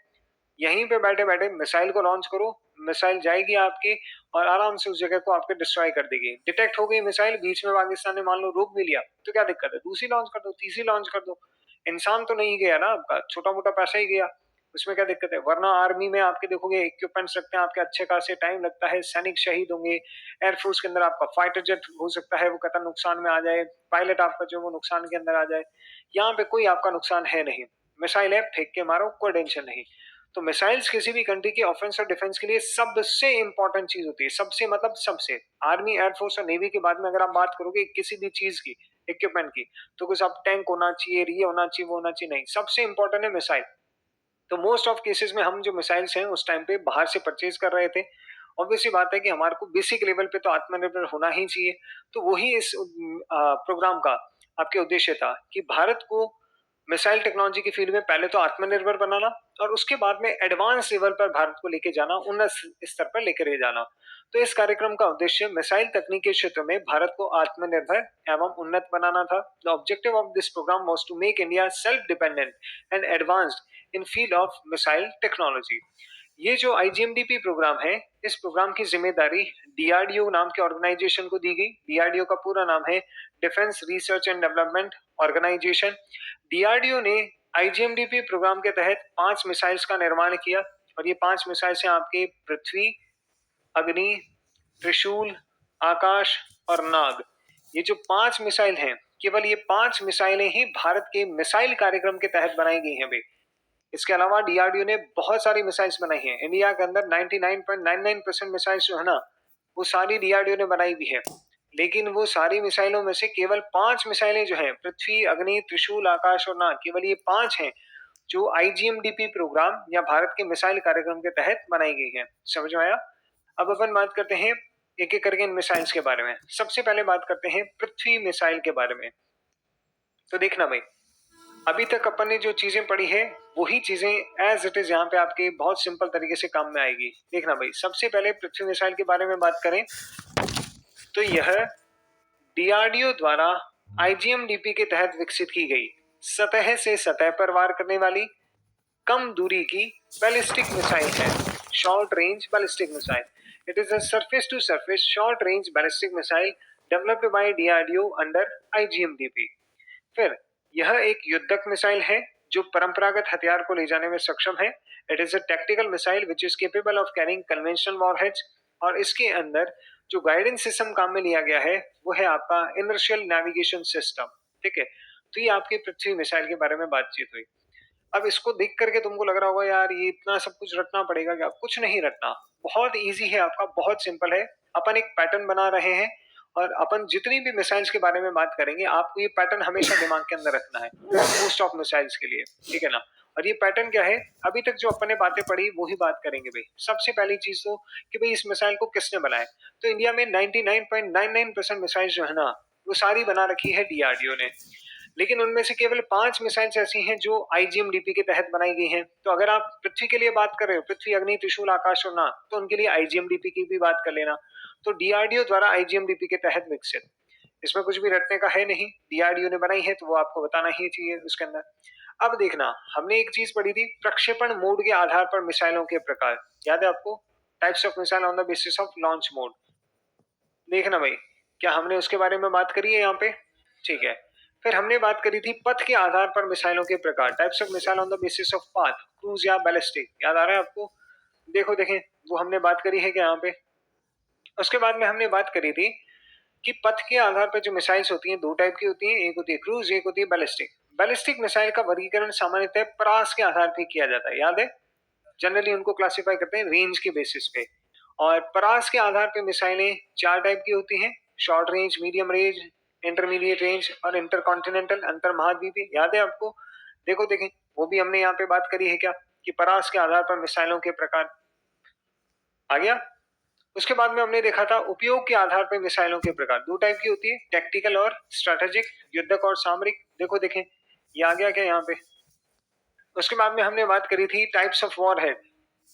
यहीं पे बैठे बैठे मिसाइल को लॉन्च करो, मिसाइल जाएगी आपकी और आराम से उस जगह को आपके डिस्ट्रॉय कर देगी। डिटेक्ट हो गई मिसाइल, बीच में पाकिस्तान ने मान लो रोक भी लिया, तो क्या दिक्कत है? दूसरी लॉन्च कर दो, तीसरी लॉन्च कर दो। इंसान तो नहीं गया ना आपका, छोटा मोटा पैसा ही गया, उसमें क्या दिक्कत है? वरना आर्मी में आपके देखोगे इक्विपमेंट्स रखते हैं आपके, अच्छे खासे टाइम लगता है, सैनिक शहीद होंगे। एयरफोर्स के अंदर आपका फाइटर जेट हो सकता है वो कतई नुकसान में आ जाए, पायलट आपका जो वो नुकसान के अंदर आ जाए। यहाँ पे कोई आपका नुकसान है नहीं, मिसाइल है, फेंक के मारो, कोई टेंशन नहीं। तो मिसाइल्स किसी भी कंट्री के ऑफेंस और डिफेंस के लिए सबसे इंपॉर्टेंट चीज होती है, सबसे मतलब सबसे। आर्मी, एयरफोर्स और नेवी के बाद में अगर आप बात करोगे किसी भी चीज की, इक्विपमेंट की, तो कुछ आप टैंक होना चाहिए, ये होना चाहिए, वो होना चाहिए, नहीं, सबसे इंपॉर्टेंट है मिसाइल। तो मोस्ट ऑफ केसेस में हम जो मिसाइल्स हैं उस टाइम पे बाहर से परचेज कर रहे थे। ऑब्वियसली बात है कि हमारे को बेसिक लेवल पे तो आत्मनिर्भर होना ही चाहिए। तो वही इस प्रोग्राम का आपके उद्देश्य था कि भारत को मिसाइल टेक्नोलॉजी की फील्ड में पहले तो आत्मनिर्भर बनाना और उसके बाद में एडवांस लेवल पर भारत को लेके जाना, उन्नत स्तर पर लेकर जाना। तो इस कार्यक्रम का उद्देश्य मिसाइल तकनीक के क्षेत्र में भारत को आत्मनिर्भर एवं उन्नत बनाना था। The objective of this programme was to make India self dependent and advanced in field of missile technology. ये जो आईजीएमडीपी प्रोग्राम है, इस प्रोग्राम की जिम्मेदारी डीआरडीओ नाम के ऑर्गेनाइजेशन को दी गई। डीआरडीओ का पूरा नाम है defence research and development organisation. DRDO ने आईजीएमडीपी प्रोग्राम के तहत 5 मिसाइल्स का निर्माण किया और ये 5 मिसाइल्स हैं आपके पृथ्वी, अग्नि, त्रिशूल, आकाश और नाग। ये जो 5 मिसाइल हैं, केवल ये 5 मिसाइलें ही भारत के मिसाइल कार्यक्रम के तहत बनाई गई हैं भाई। इसके अलावा डीआरडीओ ने बहुत सारी मिसाइल्स बनाई हैं। इंडिया के अंदर 99.99% मिसाइल्स जो है ना, वो सारी डीआरडीओ ने बनाई भी है। लेकिन वो सारी मिसाइलों में से केवल 5 मिसाइलें जो हैं, पृथ्वी, अग्नि, त्रिशूल, आकाश और नाग, केवल ये 5 हैं जो आईजीएमडीपी प्रोग्राम या भारत के मिसाइल कार्यक्रम के तहत बनाई गई हैं। समझ में आया? अब अपन बात करते हैं एक एक करके इन मिसाइल्स के बारे में। सबसे पहले बात करते हैं पृथ्वी मिसाइल के बारे में। तो देखना भाई, अभी तक अपन ने जो चीजें पढ़ी है वही चीजें एज इट इज यहाँ पे आपके बहुत सिंपल तरीके से काम में आएगी। देखना भाई, सबसे पहले पृथ्वी मिसाइल के बारे में बात करें तो यह डीआरडीओ द्वारा आईजीएमडीपी के तहत विकसित की गई। सतह से सतह पर वार करने वाली कम दूरी की बैलिस्टिक मिसाइल है, short range ballistic missile. It is a surface to surface short range ballistic missile developed by DRDO under IGMDP. फिर यह एक युद्धक मिसाइल है जो परंपरागत हथियार को ले जाने में सक्षम है। It is a tactical missile which is capable of carrying conventional warheads, और इसके अंदर जो गाइडेंस सिस्टम काम में लिया गया है वो है आपका इनर्शियल नेविगेशन सिस्टम। ठीक है, तो ये आपकी पृथ्वी मिसाइल के बारे में बातचीत हुई। अब इसको देख करके तुमको लग रहा होगा यार ये इतना सब कुछ रटना पड़ेगा क्या? कुछ नहीं रटना, बहुत इजी है आपका, बहुत सिंपल है। अपन एक पैटर्न बना रहे हैं और अपन जितनी भी मिसाइल्स के बारे में बात करेंगे आपको ये पैटर्न हमेशा दिमाग के अंदर रखना है मोस्ट ऑफ मिसाइल्स के लिए, ठीक है ना। और ये पैटर्न क्या है, अभी तक जो अपन ने बातें पढ़ी वो ही बात करेंगे भाई। सबसे पहली चीज तो कि भाई इस मिसाइल को किसने बनाया, तो इंडिया में 99.99% मिसाइल जो है ना वो सारी बना रखी है डीआरडीओ ने, लेकिन उनमें से केवल 5 मिसाइल्स ऐसी हैं जो आईजीएमडीपी के तहत बनाई गई हैं। तो अगर आप पृथ्वी के लिए बात कर रहे हो, पृथ्वी, अग्नि, त्रिशूल, आकाश और नाग, तो उनके लिए आईजीएमडीपी की भी बात कर लेना। तो डीआरडीओ द्वारा आईजीएमडीपी के तहत विकसित, इसमें कुछ भी रटने का है नहीं, डीआरडीओ ने बनाई है तो वो आपको बताना ही चाहिए उसके अंदर। अब देखना, हमने एक चीज पढ़ी थी, प्रक्षेपण मोड के आधार पर मिसाइलों के प्रकार, याद है आपको? Types of missile on the basis of launch mode. देखना भाई, क्या हमने उसके बारे में बात करी है यहाँ पे? ठीक है। फिर हमने बात करी थी पथ के आधार पर मिसाइलों के प्रकार, types of missile on the basis of path, cruise या बैलिस्टिक, याद आ रहा है आपको? देखो देखें, वो हमने बात करी है क्या यहाँ पे? उसके बाद में हमने बात करी थी कि पथ के आधार पर जो मिसाइल्स होती हैं दो टाइप की होती हैं, एक होती है क्रूज, एक होती है बैलिस्टिक। बैलिस्टिक मिसाइल का वर्गीकरण सामान्यतः परास के आधार पर किया जाता है, याद है? जनरली उनको क्लासिफाई करते हैं रेंज के बेसिस पे। और परास के आधार पे मिसाइलें चार टाइप की होती हैं, short range, medium range, intermediate range और इंटरकॉन्टिनेंटल, अंतर महाद्वीपीय, याद है आपको? देखो देखें, वो भी हमने यहाँ पे बात करी है क्या, कि परास के आधार पर मिसाइलों के प्रकार। आ गया? उसके बाद में हमने देखा था उपयोग के आधार पर मिसाइलों के प्रकार, दो टाइप की होती है, टेक्टिकल और स्ट्रेटेजिक, युद्धक और सामरिक। देखो देखें, ये आ गया क्या यहाँ पे? उसके बाद में हमने बात करी थी टाइप्स ऑफ वॉरहेड,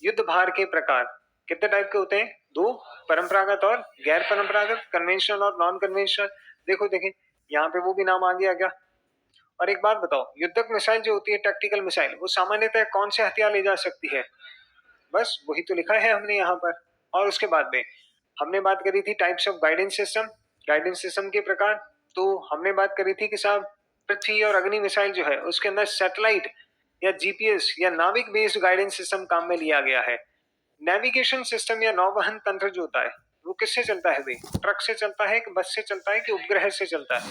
युद्ध भार के प्रकार। कितने टाइप के होते हैं? दो, परंपरागत और गैर परंपरागत, कन्वेंशनल और नॉन कन्वेंशनल। देखो देखें, यहाँ पे वो भी नाम आ गया क्या? और एक बात बताओ, युद्धक मिसाइल जो होती है, टैक्टिकल मिसाइल, वो सामान्यतः कौन से हथियार ले जा सकती है? बस वही तो लिखा है हमने यहाँ पर। और उसके बाद में हमने बात करी थी types of guidance system, guidance system के प्रकार। तो हमने बात करी थी कि साहब पृथ्वी और अग्नि मिसाइल जो है उसके अंदर सैटेलाइट या जीपीएस या नाविक बेस्ड गाइडेंस सिस्टम काम में लिया गया है। नेविगेशन सिस्टम या नौवहन तंत्र जो होता है वो किससे चलता है भाई? ट्रक से चलता है कि बस से चलता है कि उपग्रह से चलता है?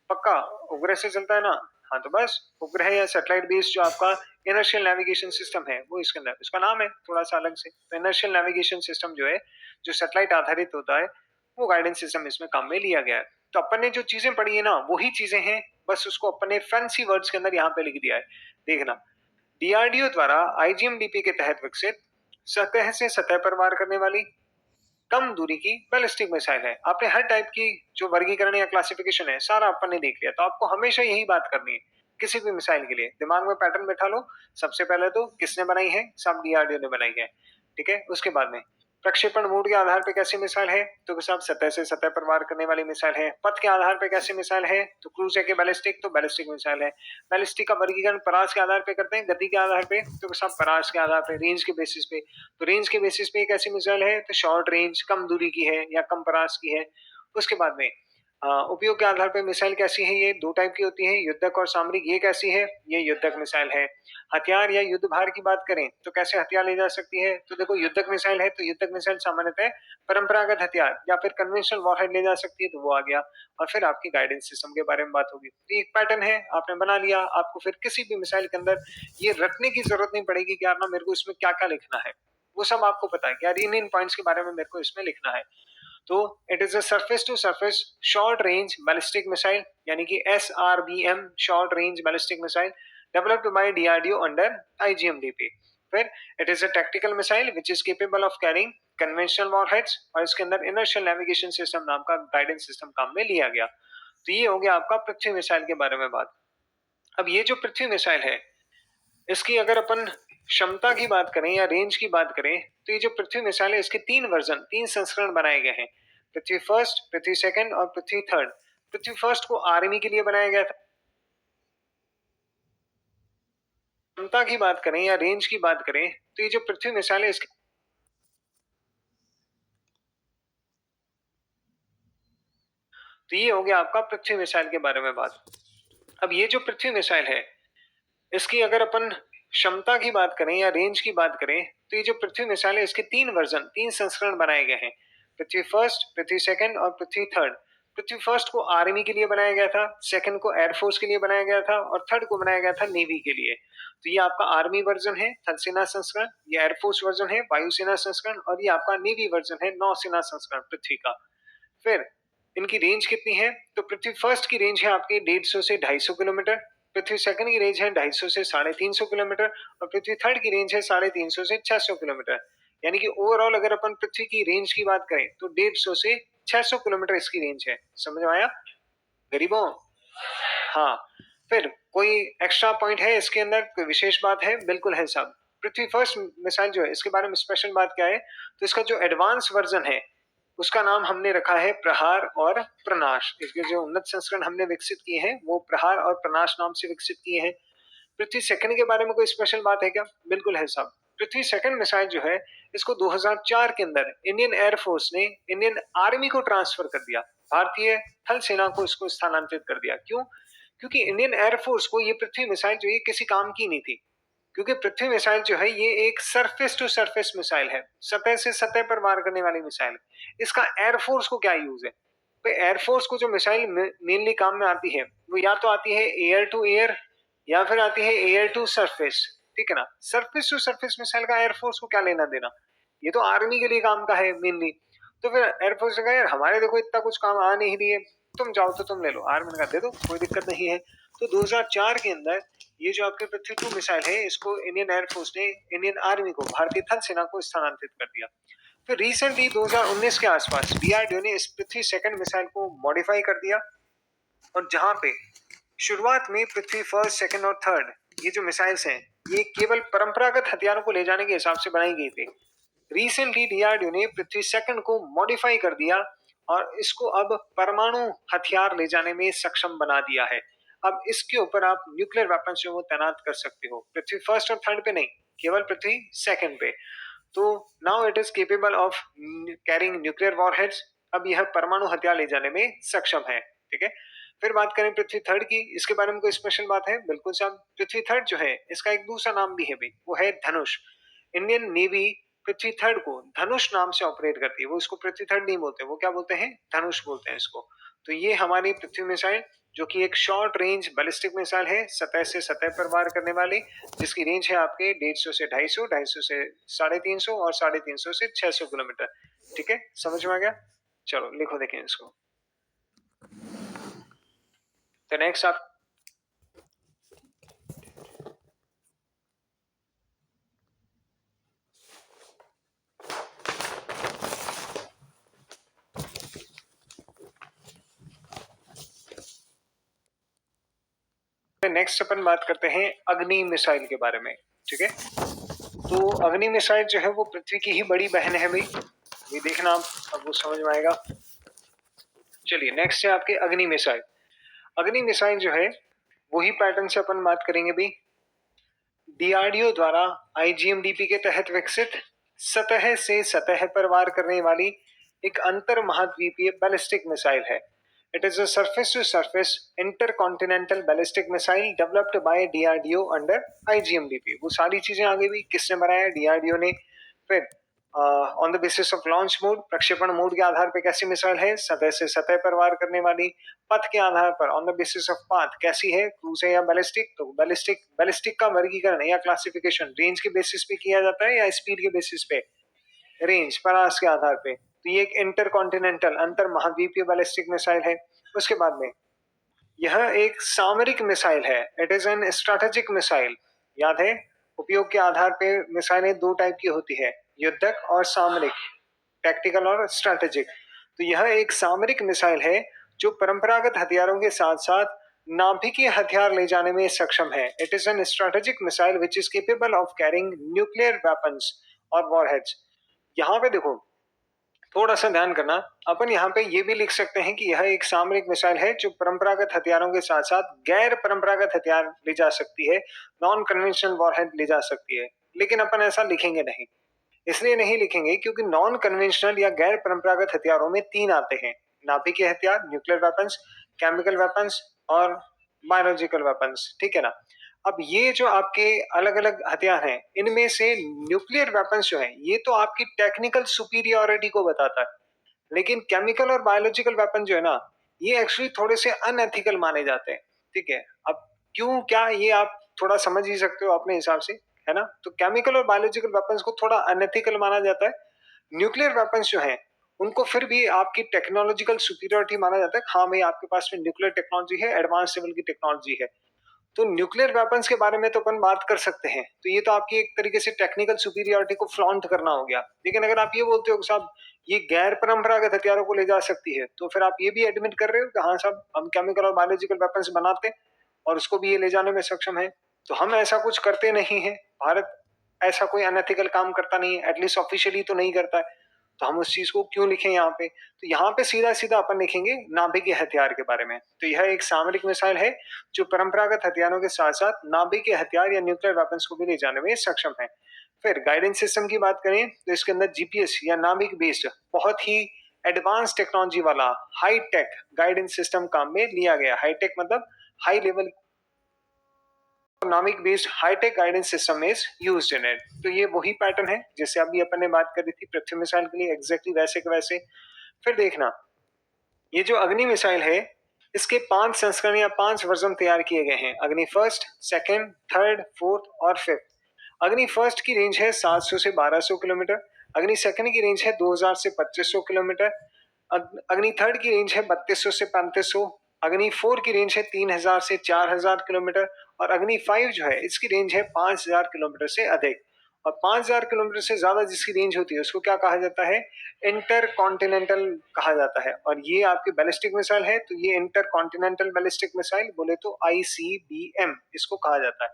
पक्का उपग्रह से चलता है ना? हाँ, तो बस उपग्रह या सैटेलाइट बेस्ड जो आपका इनर्शियल नेविगेशन सिस्टम है वो इसके अंदर, उसका नाम है थोड़ा सा अलग से। तो इनर्शियल नेविगेशन सिस्टम जो है, जो सैटेलाइट आधारित होता है, वो गाइडेंस सिस्टम इसमें काम में लिया गया है। तो अपन ने जो चीजें पढ़ी है ना वही चीजें हैं, बस उसको अपन ने फैंसी वर्ड्स के अंदर यहाँ पे लिख दिया है। देखना, डीआरडीओ द्वारा आईजीएमडीपी के तहत विकसित सतह से सतह पर वार करने वाली कम दूरी की बैलिस्टिक मिसाइल है। आपने हर टाइप की जो वर्गीकरण या क्लासिफिकेशन है सारा अपन ने देख लिया, तो आपको हमेशा यही बात करनी है किसी भी मिसाइल के लिए। दिमाग में पैटर्न बैठा लो, सबसे पहले तो किसने बनाई है, सब डीआरडीओ ने बनाई है, ठीक है। उसके बाद में प्रक्षेपण मोड के आधार पर कैसी मिसाइल है, तो सब सतह से सतह पर वार करने वाली मिसाइल है। पथ के आधार पर कैसी मिसाइल है, तो क्रूज है कि बैलिस्टिक, तो बैलिस्टिक मिसाइल है। बैलिस्टिक का वर्गीकरण परास के आधार पर करते हैं, गति के आधार पे, तो सब परास के आधार पे, रेंज के बेसिस पे। तो रेंज के बेसिस पे एक ऐसी मिसाइल है तो शॉर्ट रेंज, कम दूरी की है या कम परास की है। उसके बाद में उपयोग के आधार पर मिसाइल कैसी है, ये दो टाइप की होती है, युद्धक और सामरिक। ये कैसी है, ये युद्धक मिसाइल है। हथियार या युद्ध भार की बात करें तो कैसे हथियार ले जा सकती है, तो देखो युद्धक मिसाइल है तो युद्धक मिसाइल सामान्यतः परंपरागत हथियार या फिर कन्वेंशनल वॉरहेड ले जा सकती है, तो वो आ गया। और फिर आपकी गाइडेंस सिस्टम के बारे में बात होगी। तो एक पैटर्न है, आपने बना लिया, आपको फिर किसी भी मिसाइल के अंदर ये रटने की जरूरत नहीं पड़ेगी कि यार ना मेरे को इसमें क्या क्या लिखना है, वो सब आपको पता है कि यार इन इन पॉइंट्स के बारे में मेरे को इसमें लिखना है। तो it is a surface to surface short range ballistic missile, यानी कि SRBM, short range ballistic missile, developed by DRDO under IGMDP. फिर it is a tactical missile which is capable of carrying conventional warheads, और इसके अंदर inertial navigation system नाम का guidance system काम में लिया गया। तो ये हो गया आपका पृथ्वी मिसाइल के बारे में बात। अब ये जो पृथ्वी मिसाइल है, इसकी अगर अपन क्षमता की बात करें या रेंज की बात करें, तो ये जो पृथ्वी मिसाइल है इसके तीन वर्जन, तीन संस्करण बनाए गए हैं, पृथ्वी फर्स्ट, पृथ्वी सेकंड और पृथ्वी थर्ड। पृथ्वी फर्स्ट को आर्मी के लिए बनाया गया था, क्षमता की बात करें या रेंज की बात करें तो ये जो पृथ्वी मिसाइल है इसकी, तो ये हो गया आपका पृथ्वी मिसाइल के बारे में बात। अब ये जो पृथ्वी मिसाइल है इसकी अगर अपन क्षमता की बात करें या रेंज की बात करें तो ये जो पृथ्वी मिसाइल है इसके तीन वर्जन, तीन संस्करण बनाए गए हैं। पृथ्वी फर्स्ट, पृथ्वी सेकंड और पृथ्वी थर्ड। पृथ्वी फर्स्ट को आर्मी के लिए बनाया गया था, सेकंड को एयरफोर्स के लिए बनाया गया था और थर्ड को बनाया गया था नेवी के लिए। तो ये आपका आर्मी वर्जन है, थल सेना संस्करण, ये एयरफोर्स वर्जन है, वायुसेना संस्करण और ये आपका नेवी वर्जन है, नौसेना संस्करण पृथ्वी का। फिर इनकी रेंज कितनी है? तो पृथ्वी फर्स्ट की रेंज है आपकी 150 से 250 किलोमीटर, पृथ्वी सेकंड की रेंज है 250 से 350 किलोमीटर और पृथ्वी थर्ड की रेंज है 350 से 600 किलोमीटर। यानी कि ओवरऑल अगर अपन पृथ्वी की रेंज की बात करें तो 150 से 600 किलोमीटर इसकी रेंज है। समझ में आया गरीबों? हाँ। फिर कोई एक्स्ट्रा पॉइंट है इसके अंदर, कोई विशेष बात है? बिल्कुल है साहब। पृथ्वी फर्स्ट मिसाइल जो है इसके बारे में स्पेशल बात क्या है, तो इसका जो एडवांस वर्जन है उसका नाम हमने रखा है प्रहार और प्रनाश। इसके जो उन्नत संस्करण हमने विकसित किए हैं वो प्रहार और प्रनाश नाम से विकसित किए हैं। पृथ्वी सेकंड के बारे में कोई स्पेशल बात है क्या? बिल्कुल है साहब। पृथ्वी सेकंड मिसाइल जो है इसको 2004 के अंदर इंडियन एयरफोर्स ने इंडियन आर्मी को ट्रांसफर कर दिया, भारतीय थल सेना को इसको स्थानांतरित कर दिया। क्यों? क्योंकि इंडियन एयरफोर्स को ये पृथ्वी मिसाइल जो है किसी काम की नहीं थी। क्योंकि पृथ्वी मिसाइल जो है ये एक सरफेस टू सरफेस मिसाइल है, सतह से सतह पर वार करने वाली मिसाइल है। इसका एयरफोर्स को क्या यूज है? तो एयरफोर्स को जो मिसाइल मेनली काम में आती है वो या तो आती है एयर टू एयर या फिर आती है एयर टू सरफेस। ठीक है ना? सरफेस टू सरफेस मिसाइल का एयरफोर्स को क्या लेना देना? ये तो आर्मी के लिए काम का है मेनली। तो फिर एयरफोर्स ने कहा यार हमारे देखो इतना कुछ काम आ नहीं रही है, तुम जाओ तो तुम ले लो। आर्मी ने कहा दे दो, कोई दिक्कत नहीं है। तो 2004 के अंदर ये जो आपके पृथ्वी 2 मिसाइल है इसको इंडियन एयरफोर्स ने इंडियन आर्मी को, भारतीय थल सेना को स्थानांतरित कर दिया। फिर रिसेंटली 2019 के आसपास डीआरडीओ ने इस पृथ्वी सेकंड मिसाइल को मॉडिफाई कर दिया और जहां पे शुरुआत में पृथ्वी फर्स्ट, सेकंड और थर्ड ये जो मिसाइल्स हैं ये केवल परंपरागत हथियारों को ले जाने के हिसाब से बनाई गई थी। रिसेंटली डीआरडीओ ने पृथ्वी सेकंड को मॉडिफाई कर दिया और इसको अब परमाणु हथियार ले जाने में सक्षम बना दिया है। अब इसके ऊपर आप न्यूक्लियर वेपन्स जो वो तैनात कर सकते हो, पृथ्वी फर्स्ट और थर्ड पे नहीं, केवल पृथ्वी सेकंड पे। तो now it is capable of carrying nuclear warheads. अब यह परमाणु हथियार ले जाने में सक्षम है। ठीक है। फिर बात करें पृथ्वी थर्ड की, इसके बारे में कोई स्पेशल बात है? बिल्कुल साहब। पृथ्वी थर्ड जो है इसका एक दूसरा नाम भी है भाई, वो है धनुष। इंडियन नेवी पृथ्वी थर्ड को धनुष नाम से ऑपरेट करती है। वो इसको पृथ्वी थर्ड नहीं बोलते, वो क्या बोलते हैं? धनुष बोलते हैं इसको। तो ये हमारी पृथ्वी मिसाइल जो कि एक शॉर्ट रेंज बैलिस्टिक मिसाइल है, सतह से सतह पर वार करने वाली, जिसकी रेंज है आपके 150 से 250, 250 से 350 और 350 से 600 किलोमीटर। ठीक है, समझ में आ गया? चलो लिखो देखें इसको। तो नेक्स्ट आप नेक्स्ट अपन बात करते हैं अग्नि मिसाइल के बारे में। ठीक है। तो अग्नि मिसाइल जो है वो पृथ्वी की ही बड़ी बहन है भाई, ये देखना आप, अब वो समझ में आएगा। चलिए नेक्स्ट है आपके अग्नि मिसाइल। अग्नि मिसाइल जो है वही पैटर्न से अपन बात करेंगे भी। डीआरडीओ द्वारा आईजीएमडीपी के तहत विकसित सतह से सतह पर वार करने वाली एक अंतर महाद्वीपीय बैलिस्टिक मिसाइल है। It is a surface to surface intercontinental ballistic missile developed by DRDO under IGMDP. वो सारी चीजें आगे भी किसने बनाया? डीआरडीओ ने। फिर on the basis of launch mode, प्रक्षेपण मोड के आधार पर कैसी मिसाइल है? सतह से सतह पर वार करने वाली। पथ के आधार पर, on the basis of path, कैसी है? क्रूज है या बैलिस्टिक? तो बैलिस्टिक, बैलिस्टिक का वर्गीकरण या क्लासिफिकेशन रेंज के बेसिस पे किया जाता है या स्पीड के बेसिस पे? रेंज, परास के आधार पे। तो ये एक इंटरकॉन्टिनेंटल, अंतर महाद्वीपीय बैलिस्टिक मिसाइल है। उसके बाद में यह एक सामरिक मिसाइल है। It is an strategic missile. याद है, उपयोग के आधार पे मिसाइलें दो टाइप की होती है, युद्धक और सामरिक, टैक्टिकल और स्ट्रेटेजिक। तो यह एक सामरिक मिसाइल है जो परंपरागत हथियारों के साथ साथ नाभिकीय हथियार ले जाने में सक्षम है। It is an strategic missile which is capable of carrying nuclear weapons और वॉरहेड्स। यहाँ पे देखो, थोड़ा सा ध्यान करना, अपन यहाँ पे ये भी लिख सकते हैं कि यह एक सामरिक मिसाइल है जो परंपरागत हथियारों के साथ साथ गैर परंपरागत हथियार ले जा सकती है, नॉन कन्वेंशनल वॉरहेड ले जा सकती है। लेकिन अपन ऐसा लिखेंगे नहीं, इसलिए नहीं लिखेंगे क्योंकि नॉन कन्वेंशनल या गैर परंपरागत हथियारों में तीन आते हैं: नाभिकीय हथियार, न्यूक्लियर वेपन्स, केमिकल वेपन्स और बायोलॉजिकल वेपन्स, ठीक है ना। अब ये जो आपके अलग अलग हथियार हैं, इनमें से न्यूक्लियर वेपन्स जो है ये तो आपकी टेक्निकल सुपीरियोरिटी को बताता है, लेकिन केमिकल और बायोलॉजिकल वेपन जो है ना, ये एक्चुअली थोड़े से अनएथिकल माने जाते हैं, ठीक है। अब क्यों क्या, ये आप थोड़ा समझ ही सकते हो अपने हिसाब से, है ना। तो केमिकल और बायोलॉजिकल वेपन्स को थोड़ा अनएथिकल माना जाता है। न्यूक्लियर वेपन्स जो हैं उनको फिर भी आपकी टेक्नोलॉजिकल सुपीरियोरिटी माना जाता है। हाँ भाई, आपके पास में न्यूक्लियर टेक्नोलॉजी है, एडवांस लेवल की टेक्नोलॉजी है, तो न्यूक्लियर वेपन्स के बारे में तो अपन बात कर सकते हैं। तो ये तो आपकी एक तरीके से टेक्निकल सुपीरियोरिटी को फ्लॉन्ट करना हो गया। लेकिन अगर आप ये बोलते हो कि साहब ये गैर परंपरागत हथियारों को ले जा सकती है, तो फिर आप ये भी एडमिट कर रहे हो कि हाँ साहब, हम केमिकल और बायोलॉजिकल वेपन्स बनाते हैं और उसको भी ये ले जाने में सक्षम है। तो हम ऐसा कुछ करते नहीं है, भारत ऐसा कोई अनएथिकल काम करता नहीं है, एटलीस्ट ऑफिशियली तो नहीं करता है। तो हम उस चीज को क्यों लिखें यहाँ पे? तो यहाँ पे सीधा सीधा अपन लिखेंगे नाभिकीय हथियार के बारे में। तो यह एक सामरिक मिसाइल है जो परंपरागत हथियारों के साथ साथ नाभिकीय हथियार या न्यूक्लियर वेपन्स को भी ले जाने में सक्षम है। फिर गाइडेंस सिस्टम की बात करें तो इसके अंदर जीपीएस या नाभिक बेस्ड बहुत ही एडवांस टेक्नोलॉजी वाला हाई टेक गाइडेंस सिस्टम काम में लिया गया। हाई टेक मतलब हाई लेवल नाभिक based high tech guidance system is used in it. तो ये वही पैटर्न है जिससे अभी अपन ने बात करी थी पृथ्वी मिसाइल के लिए, एग्जैक्टली वैसे के वैसे। फिर देखना, ये जो अग्नि मिसाइल है इसके 5 संस्करण या 5 वर्जन तैयार किए गए हैं: अग्नि फर्स्ट, सेकंड, थर्ड, फोर्थ और फिफ्थ। अग्नि फर्स्ट की रेंज है 700 से 1200 किलोमीटर, अग्नि सेकंड की रेंज है 2000 से 2500 किलोमीटर, अग्नि थर्ड की रेंज है 3200 से 3500, अग्नि फोर की रेंज है 3000 से 4000 किलोमीटर और अग्नि फाइव जो है इसकी रेंज है 5000 किलोमीटर से अधिक। और 5000 किलोमीटर से ज्यादा जिसकी रेंज होती है उसको क्या कहा जाता है? इंटर कॉन्टिनेंटल कहा जाता है। और ये आपकी बैलिस्टिक मिसाइल है, तो ये इंटर कॉन्टिनेंटल बैलिस्टिक मिसाइल बोले तो ICBM इसको कहा जाता है।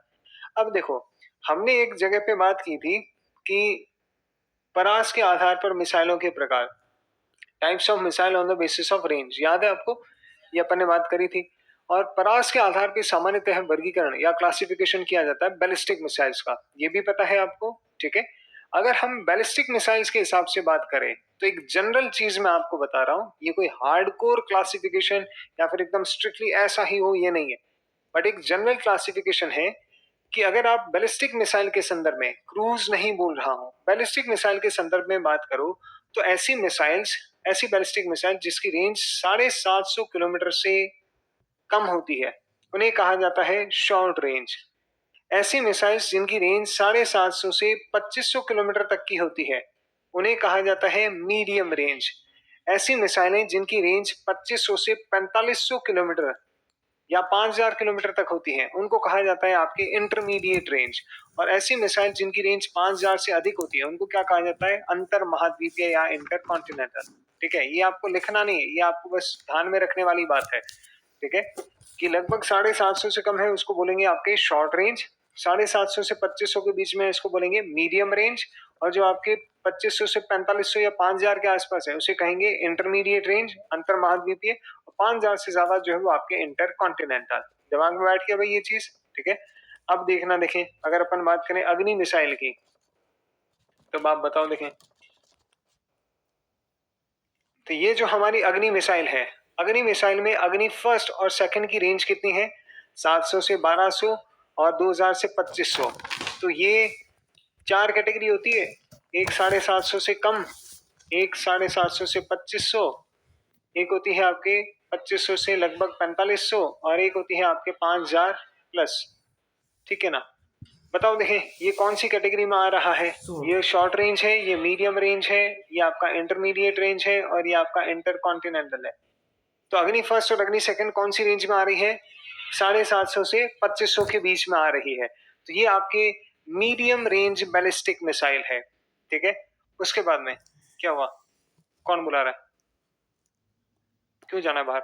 अब देखो, हमने एक जगह पे बात की थी कि परास के आधार पर मिसाइलों के प्रकार, types of missile on the basis of range, याद है आपको? ये अपन ने बात करी थी। और परास के आधार पर सामान्यतः वर्गीकरण या क्लासिफिकेशन किया जाता है बैलिस्टिक मिसाइल्स का, ये भी पता है आपको, ठीक है। अगर हम बैलिस्टिक मिसाइल्स के हिसाब से बात करें तो एक जनरल चीज मैं आपको बता रहा हूं, ये कोई हार्डकोर क्लासिफिकेशन या फिर एकदम स्ट्रिक्टली ऐसा ही हो ये नहीं है, बट एक जनरल क्लासिफिकेशन है कि अगर आप बैलिस्टिक मिसाइल के संदर्भ में, क्रूज नहीं बोल रहा हूं, बैलिस्टिक मिसाइल के संदर्भ में बात करो, तो ऐसी मिसाइल्स, ऐसी बैलिस्टिक मिसाइल जिसकी रेंज 750 किलोमीटर से कम होती है उन्हें कहा जाता है शॉर्ट रेंज। ऐसी मिसाइल्स जिनकी रेंज 750 से 2500 किलोमीटर तक की होती है उन्हें कहा जाता है मीडियम रेंज। ऐसी मिसाइलें जिनकी रेंज 2500 से 4500 किलोमीटर या 5000 किलोमीटर तक होती हैं उनको कहा जाता है आपके इंटरमीडिएट रेंज। और ऐसी मिसाइल जिनकी रेंज 5000 से अधिक होती है उनको क्या कहा जाता है? अंतर महाद्वीपीय या इंटर कॉन्टिनेंटल। ठीक है, ये आपको लिखना नहीं है, ये आपको बस ध्यान में रखने वाली बात है, ठीक है। कि लगभग 750 से कम है उसको बोलेंगे आपके शॉर्ट रेंज, 750 से 2500 के बीच में इसको बोलेंगे मीडियम रेंज, और जो आपके 2500 से 4500 या 5000 के आसपास है उसे कहेंगे इंटरमीडिएट रेंज, अंतर महाद्वीपीय। 5000 से ज्यादा जो है वो आपके इंटर कॉन्टिनेंटल। दिमाग में बैठ गया भाई ये चीज, ठीक है। अब देखना, देखें अगर अपन बात करें अग्नि मिसाइल की, तो आप बताओ देखें, तो ये जो हमारी अग्नि मिसाइल है, अग्नि मिसाइल में अग्नि फर्स्ट और सेकंड की रेंज कितनी है? 700 से 1200 और 2000 से 2500। तो ये 4 कैटेगरी होती है, एक 750 से कम, एक 750 से 2500, एक होती है आपके 2500 से लगभग 4500 और एक होती है आपके 5000 प्लस, ठीक है ना। बताओ देखें ये कौन सी कैटेगरी में आ रहा है? ये शॉर्ट रेंज है, ये मीडियम रेंज है, ये आपका इंटरमीडिएट रेंज है और ये आपका इंटर कॉन्टिनेंटल है। तो अग्नि फर्स्ट और अग्नि सेकंड कौन सी रेंज में आ रही है? 750 से 2500 के बीच में आ रही है। तो ये आपके मीडियम रेंज बैलिस्टिक मिसाइल है, ठीक है। उसके बाद में क्या हुआ? कौन बुला रहा है? क्यों जाना है बाहर?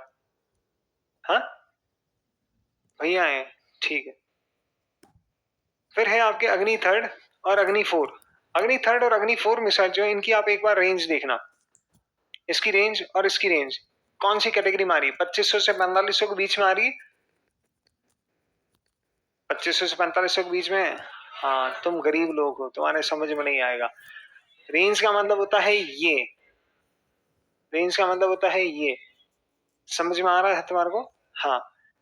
हाँ भैया आए, ठीक है। फिर है आपके अग्नि थर्ड और अग्नि फोर। अग्नि थर्ड और अग्नि फोर मिसाइल जो है इनकी आप एक बार रेंज देखना। इसकी रेंज और इसकी रेंज कौन सी कैटेगरी में आ रही है? 2500 से 4500 के बीच में आ रही है। 2500 से 4500 के बीच में। हाँ, तुम गरीब लोग हो, तुम्हारे समझ में नहीं आएगा। रेंज का मतलब होता है ये, रेंज का मतलब होता है ये। समझ में आ रहा है तुम्हारे को? हाँ,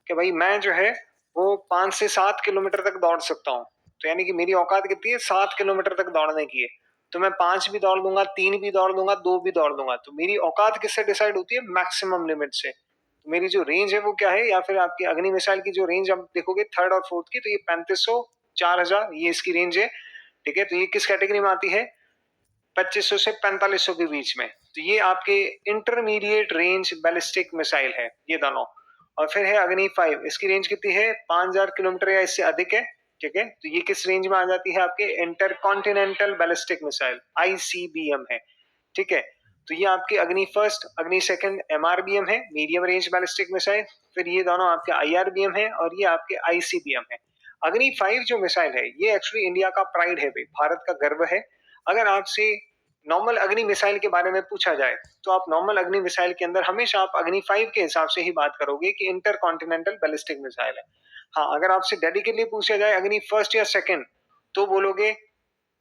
कि भाई मैं जो है वो 5 से 7 किलोमीटर तक दौड़ सकता हूँ। तो यानी कि मेरी औकात कितनी है? 7 किलोमीटर तक दौड़ने की है। तो मैं 5 भी दौड़ लूंगा, 3 भी दौड़ लूंगा, 2 भी दौड़ लूंगा। तो मेरी औकात किससे डिसाइड होती है? मैक्सिमम लिमिट से। तो मेरी जो रेंज है वो क्या है? या फिर आपकी अग्नि मिसाइल की जो रेंज आप देखोगे थर्ड और फोर्थ की, तो ये 3500, 4000 ये इसकी रेंज है। ठीक है, तो ये किस कैटेगरी में आती है? 2500 से 4500 के बीच में। तो ये आपके इंटरमीडिएट रेंज बैलिस्टिक मिसाइल है ये दोनों। और फिर है अग्नि 5, इसकी रेंज कितनी है? 5000 किलोमीटर या इससे अधिक है। ठीक है, तो ये किस रेंज में आ जाती है? आपके इंटरकॉन्टिनेंटल बैलिस्टिक मिसाइल, आईसीबीएम है। ठीक है, तो ये आपके अग्नि फर्स्ट, अग्नि सेकंड एमआरबीएम है, मीडियम रेंज बैलिस्टिक मिसाइल। फिर ये दोनों आपके आईआरबीएम है और ये आपके आईसीबीएम है। अग्नि 5 जो मिसाइल है ये एक्चुअली इंडिया का प्राइड है भाई, भारत का गर्व है। अगर आपसे नॉर्मल अग्नि मिसाइल के बारे में पूछा जाए तो आप नॉर्मल अग्नि मिसाइल के अंदर हमेशा आप अग्नि 5 के हिसाब से ही बात करोगे कि इंटर कॉन्टिनेंटल बैलिस्टिक मिसाइल है। हाँ, अगर आपसे डेडिकेटली पूछा जाए अग्नि फर्स्ट या सेकंड तो बोलोगे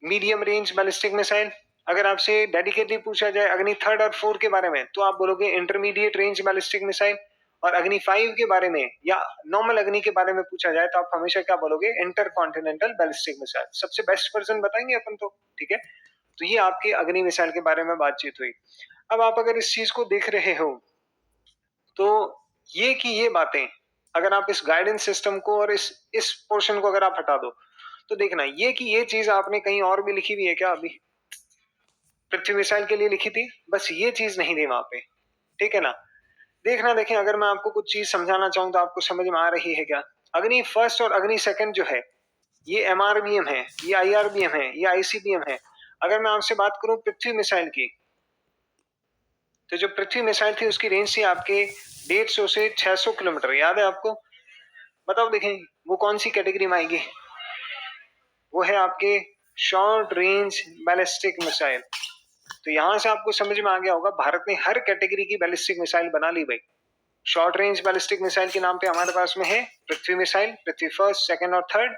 मीडियम रेंज बैलिस्टिक मिसाइल। अगर आपसे डेडिकेटली पूछा जाए अग्नि थर्ड और फोर्थ के बारे में तो आप बोलोगे इंटरमीडिएट रेंज बैलिस्टिक मिसाइल। और अग्नि 5 के बारे में या नॉर्मल अग्नि के बारे में पूछा जाए तो आप हमेशा क्या बोलोगे? Inter continental ballistic missile. सबसे बेस्ट वर्जन बताएंगे अपन तो। ठीक है, तो ये आपके अग्नि मिसाइल के बारे में बातचीत हुई। अब आप अगर इस चीज को देख रहे हो तो ये कि ये बातें, अगर आप इस गाइडेंस सिस्टम को और इस पोर्शन को अगर आप हटा दो तो देखना ये कि ये चीज आपने कहीं और भी लिखी हुई है क्या? अभी पृथ्वी मिसाइल के लिए लिखी थी, बस ये चीज नहीं थी वहां पे। ठीक है ना? देखना, देखें अगर मैं आपको कुछ चीज समझाना चाहूँ तो आपको समझ में आ रही है क्या? अग्नि फर्स्ट और अग्नि सेकंड जो है ये एमआरबीएम है, ये आईआरबीएम है, ये आईसीबीएम है। अगर मैं आपसे बात करूं पृथ्वी मिसाइल की, तो जो पृथ्वी मिसाइल थी उसकी रेंज थी आपके 150 से 600 किलोमीटर। याद है आपको? बताओ देखें वो कौन सी कैटेगरी में आएगी? वो है आपके शॉर्ट रेंज बैलिस्टिक मिसाइल। तो यहां से आपको समझ में आ गया होगा भारत ने हर कैटेगरी की बैलिस्टिक मिसाइल बना ली भाई। शॉर्ट रेंज बैलिस्टिक मिसाइल के नाम पे हमारे पास में है पृथ्वी मिसाइल, पृथ्वी फर्स्ट, सेकंड और थर्ड।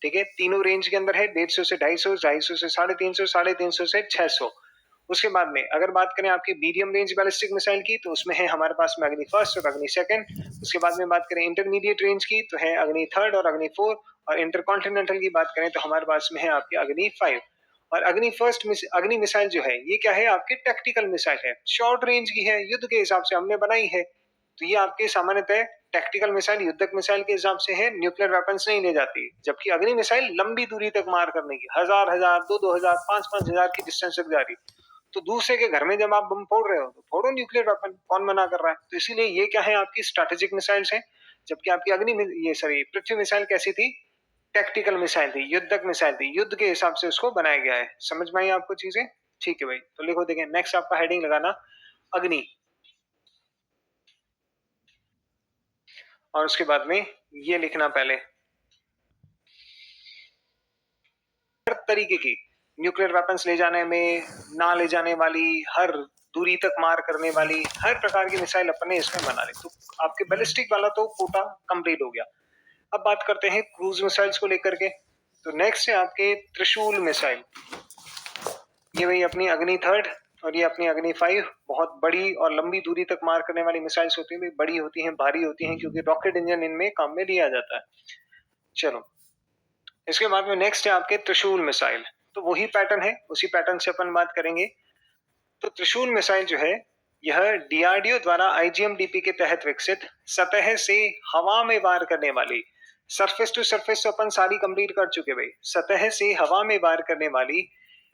ठीक है, तीनों रेंज के अंदर है 150 से 250, 250 से 350, 350 से 600। उसके बाद में अगर बात करें आपकी मीडियम रेंज बैलिस्टिक मिसाइल की तो उसमें है हमारे पास में अग्नि फर्स्ट और अग्नि सेकंड। उसके बाद में बात करें इंटरमीडिएट रेंज की तो है अग्नि थर्ड और अग्नि फोर। और इंटरकॉन्टिनेंटल की बात करें तो हमारे पास में है आपकी अग्नि 5। और अग्नि फर्स्ट अग्नि मिसाइल जो है ये क्या है? आपकी टैक्टिकल मिसाइल है, शॉर्ट रेंज की है, युद्ध के हिसाब से हमने बनाई है। तो ये आपके सामान्यतः टैक्टिकल मिसाइल युद्धक मिसाइल के हिसाब से है, न्यूक्लियर वेपन्स नहीं ले जाती। जबकि अग्नि मिसाइल लंबी दूरी तक मार करने की, हजार हजार, दो दो हजार, पांच पांच हजार की डिस्टेंस तक जा रही। तो दूसरे के घर में जब आप बम फोड़ रहे हो तो फोड़ो न्यूक्लियर वेपन, कौन मना कर रहा है? तो इसीलिए ये क्या है? आपकी स्ट्रेटेजिक मिसाइल्स है। जबकि आपकी ये सॉरी पृथ्वी मिसाइल कैसी थी? टैक्टिकल मिसाइल थी, युद्धक मिसाइल थी, युद्ध के हिसाब से उसको बनाया गया है। समझ में आई आपको चीजें? ठीक है भाई, तो लिखो देखें नेक्स्ट आपका हेडिंग लगाना अग्नि, और उसके बाद में ये लिखना पहले हर तरीके की न्यूक्लियर वेपन्स ले जाने में ना ले जाने वाली, हर दूरी तक मार करने वाली हर प्रकार की मिसाइल अपने इसमें बना ली। तो आपके बैलिस्टिक वाला तो कोटा कंप्लीट हो गया। अब बात करते हैं क्रूज मिसाइल्स को लेकर के। तो नेक्स्ट है आपके त्रिशूल मिसाइल। ये वही अपनी अग्नि थर्ड और ये अपनी अग्नि 5 बहुत बड़ी और लंबी दूरी तक मार करने वाली मिसाइल्स होती हैं। बड़ी होती हैं, भारी होती हैं, क्योंकि रॉकेट इंजन इनमें काम में लिया जाता है। चलो, इसके बाद में नेक्स्ट है आपके त्रिशूल मिसाइल। तो वही पैटर्न है, उसी पैटर्न से अपन बात करेंगे। तो त्रिशूल मिसाइल जो है यह डीआरडीओ द्वारा आईजीएमडीपी के तहत विकसित सतह से हवा में वार करने वाली, सरफेस टू सरफेस तो अपन सारी कंप्लीट कर चुके भाई, सतह से हवा में वार करने वाली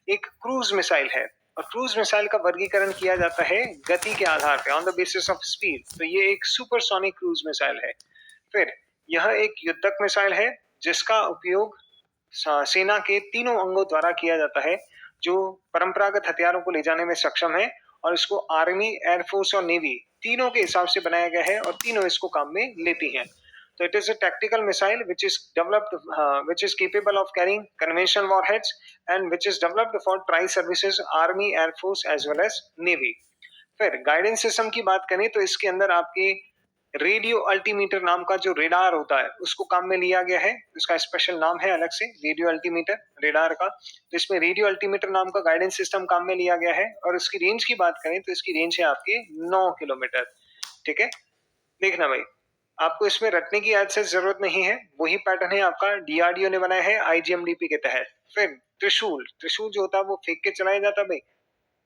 एक क्रूज मिसाइल है। और क्रूज मिसाइल का वर्गीकरण किया जाता है गति के आधार पर, on the basis of speed. तो ये एक सुपरसोनिक क्रूज मिसाइल है। फिर यह एक युद्धक मिसाइल है जिसका उपयोग सेना के तीनों अंगों द्वारा किया जाता है जो परंपरागत हथियारों को ले जाने में सक्षम है। और इसको आर्मी, एयरफोर्स और नेवी तीनों के हिसाब से बनाया गया है और तीनों इसको काम में लेती हैं। तो it is a tactical missile which is developed which is capable of carrying conventional warheads and which is developed for tri services, army, air force as well as navy. फिर गाइडेंस सिस्टम की बात करें तो इसके अंदर आपके radio altimeter नाम का जो रेडार होता है उसको काम में लिया गया है। इसका स्पेशल नाम है अलग से, रेडियो अल्टीमीटर रेडार का। तो इसमें रेडियो अल्टीमीटर नाम का गाइडेंस सिस्टम काम में लिया गया है और इसकी रेंज की बात करें तो इसकी रेंज है आपके 9 किलोमीटर। ठीक है, देखना भाई, आपको इसमें रटने की आज से जरूरत नहीं है, वही पैटर्न है आपका डीआरडीओ ने बनाया है आईजीएमडीपी के तहत। फिर त्रिशूल, त्रिशूल जो होता है वो फेंक के चलाया जाता है भाई,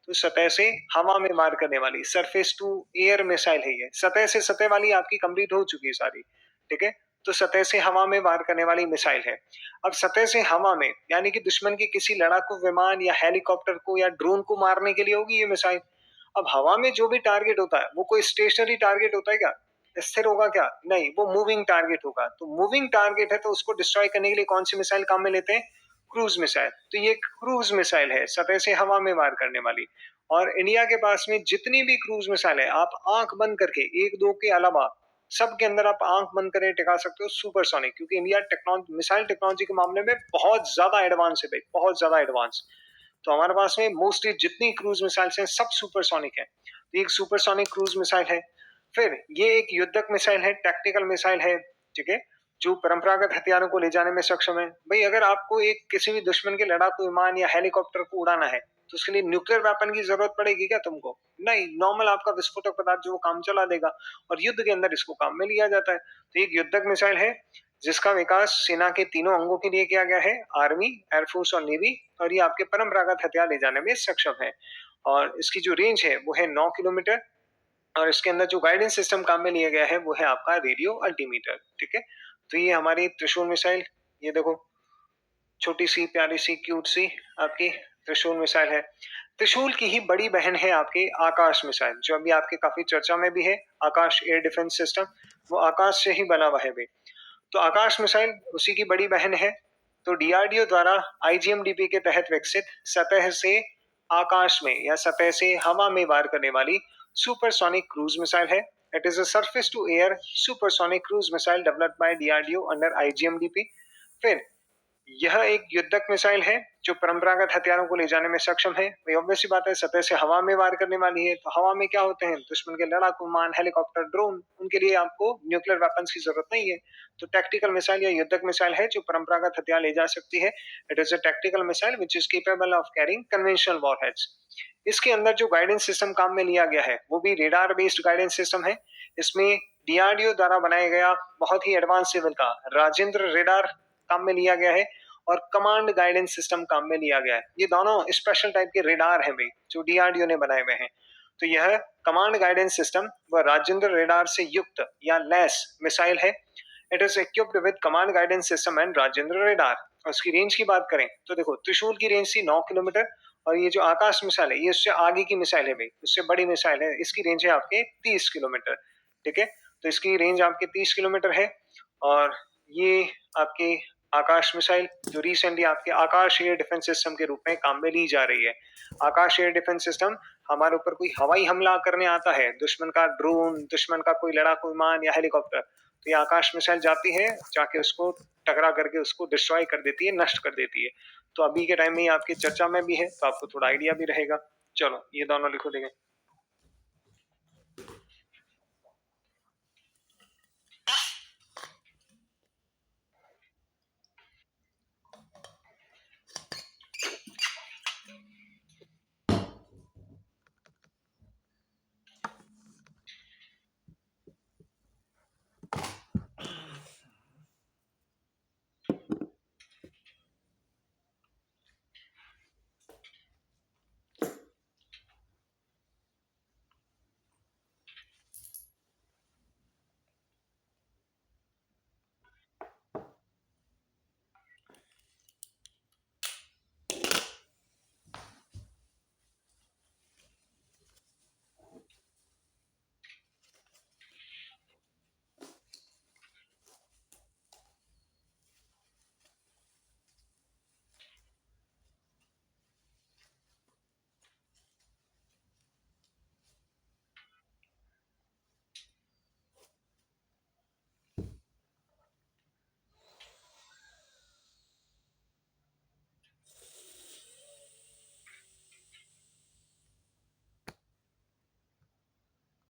तो सतह से हवा में मार करने वाली सरफेस टू एयर मिसाइल है ये। सतह से सतह वाली आपकी कंप्लीट हो चुकी है सारी। ठीक है, तो सतह से हवा में वार करने वाली मिसाइल है। अब सतह से हवा में यानी कि दुश्मन के किसी लड़ाकू विमान या हेलीकॉप्टर को या ड्रोन को मारने के लिए होगी ये मिसाइल। अब हवा में जो भी टारगेट होता है वो कोई स्टेशनरी टारगेट होता है क्या? स्थिर होगा क्या? नहीं, वो मूविंग टारगेट होगा। तो मूविंग टारगेट है तो उसको डिस्ट्रॉय करने के लिए कौन सी मिसाइल काम में लेते हैं? Cruise missile. तो ये क्रूज मिसाइल है, सतह से हवा में वार करने वाली। और इंडिया के पास में जितनी भी क्रूज मिसाइल है, आप आंख बंद करके एक दो के अलावा सब के अंदर आप आंख बंद करके टिका सकते हो सुपरसोनिक, क्योंकि इंडिया टेक्नोलॉजी, मिसाइल टेक्नोलॉजी के मामले में बहुत ज्यादा एडवांस है भाई, बहुत ज्यादा एडवांस। तो हमारे पास में मोस्टली जितनी क्रूज मिसाइल्स हैं सब सुपरसोनिक है। तो एक सुपरसोनिक क्रूज मिसाइल है। फिर ये एक युद्धक मिसाइल है, टैक्टिकल मिसाइल है। ठीक है, जो परंपरागत हथियारों को ले जाने में सक्षम है। भाई अगर आपको एक किसी भी दुश्मन के लड़ाकू विमान या हेलीकॉप्टर को उड़ाना है तो उसके लिए न्यूक्लियर वेपन की जरूरत पड़ेगी क्या तुमको? नहीं, नॉर्मल आपका विस्फोटक पदार्थ जो काम चला देगा। और युद्ध के अंदर इसको काम में लिया जाता है। तो एक युद्धक मिसाइल है जिसका विकास सेना के तीनों अंगों के लिए किया गया है, आर्मी, एयरफोर्स और नेवी। और ये आपके परंपरागत हथियार ले जाने में सक्षम है। और इसकी जो रेंज है वो है 9 किलोमीटर। और इसके अंदर जो गाइडेंस सिस्टम काम में लिया गया है वो है आपका रेडियो अल्टीमीटर। ठीक है, तो ये हमारी त्रिशूल मिसाइल, ये देखो छोटी सी प्यारी सी क्यूट सी आपकी त्रिशूल मिसाइल है। त्रिशूल की ही बड़ी बहन है आपकी आकाश मिसाइल, जो अभी आपके काफी चर्चा में भी है, आकाश एयर डिफेंस सिस्टम। वो आकाश से ही बना हुआ है भाई। तो आकाश मिसाइल उसी की बड़ी बहन है। तो डीआरडीओ द्वारा आईजीएमडीपी के तहत विकसित सतह से आकाश में या सतह से हवा में वार करने वाली सुपरसोनिक क्रूज मिसाइल है। It is a surface to air supersonic cruise missile developed by DRDO under IGMDP. फिर यह एक युद्धक मिसाइल है जो परंपरागत हथियारों को ले जाने में सक्षम है। वही ऑब्वियस सी बात है, सतह से हवा में वार करने वाली है। तो हवा में क्या होते हैं? दुश्मन के लड़ाकू विमान, हेलीकॉप्टर, ड्रोन, उनके लिए आपको न्यूक्लियर वेपन्स की जरूरत नहीं है। तो टैक्टिकल मिसाइल या युद्धक मिसाइल है जो परंपरागत हथियार ले जा सकती है। It is a tactical missile which is capable of carrying conventional warheads. इसके अंदर जो गाइडेंस सिस्टम काम में लिया गया है वो भी रेडार बेस्ड गाइडेंस सिस्टम है। इसमें डीआरडीओ द्वारा बनाया गया बहुत ही एडवांस लेवल का राजेंद्र रेडार काम में लिया गया है और कमांड गाइडेंस सिस्टम काम में लिया गया है। ये दोनों स्पेशल टाइप के रेडार हैं भाई जो डीआरडीओ ने बनाए हुए हैं। तो यह कमांड गाइडेंस सिस्टम व राजेंद्र रेडार से युक्त या लैस मिसाइल है। It is equipped with command guidance system and Rajendra radar. और उसकी रेंज की बात करें तो देखो, त्रिशूल की रेंज थी 9 किलोमीटर और ये जो आकाश मिसाइल है ये उससे आगे की मिसाइल है भाई, उससे बड़ी मिसाइल है। इसकी रेंज है आपके 30 किलोमीटर। ठीक है, तो इसकी रेंज आपके 30 किलोमीटर है। और ये आपके आकाश मिसाइल जो रिसेंटली आपके आकाश एयर डिफेंस सिस्टम के रूप में काम में ली जा रही है। आकाश एयर डिफेंस सिस्टम, हमारे ऊपर कोई हवाई हमला करने आता है, दुश्मन का ड्रोन, दुश्मन का कोई लड़ाकू विमान या हेलीकॉप्टर, तो ये आकाश मिसाइल जाती है, जाके उसको टकरा करके उसको डिस्ट्रॉय कर देती है, नष्ट कर देती है। तो अभी के टाइम में ये आपकी चर्चा में भी है, तो आपको थोड़ा आइडिया भी रहेगा। चलो ये दोनों लिखो देंगे।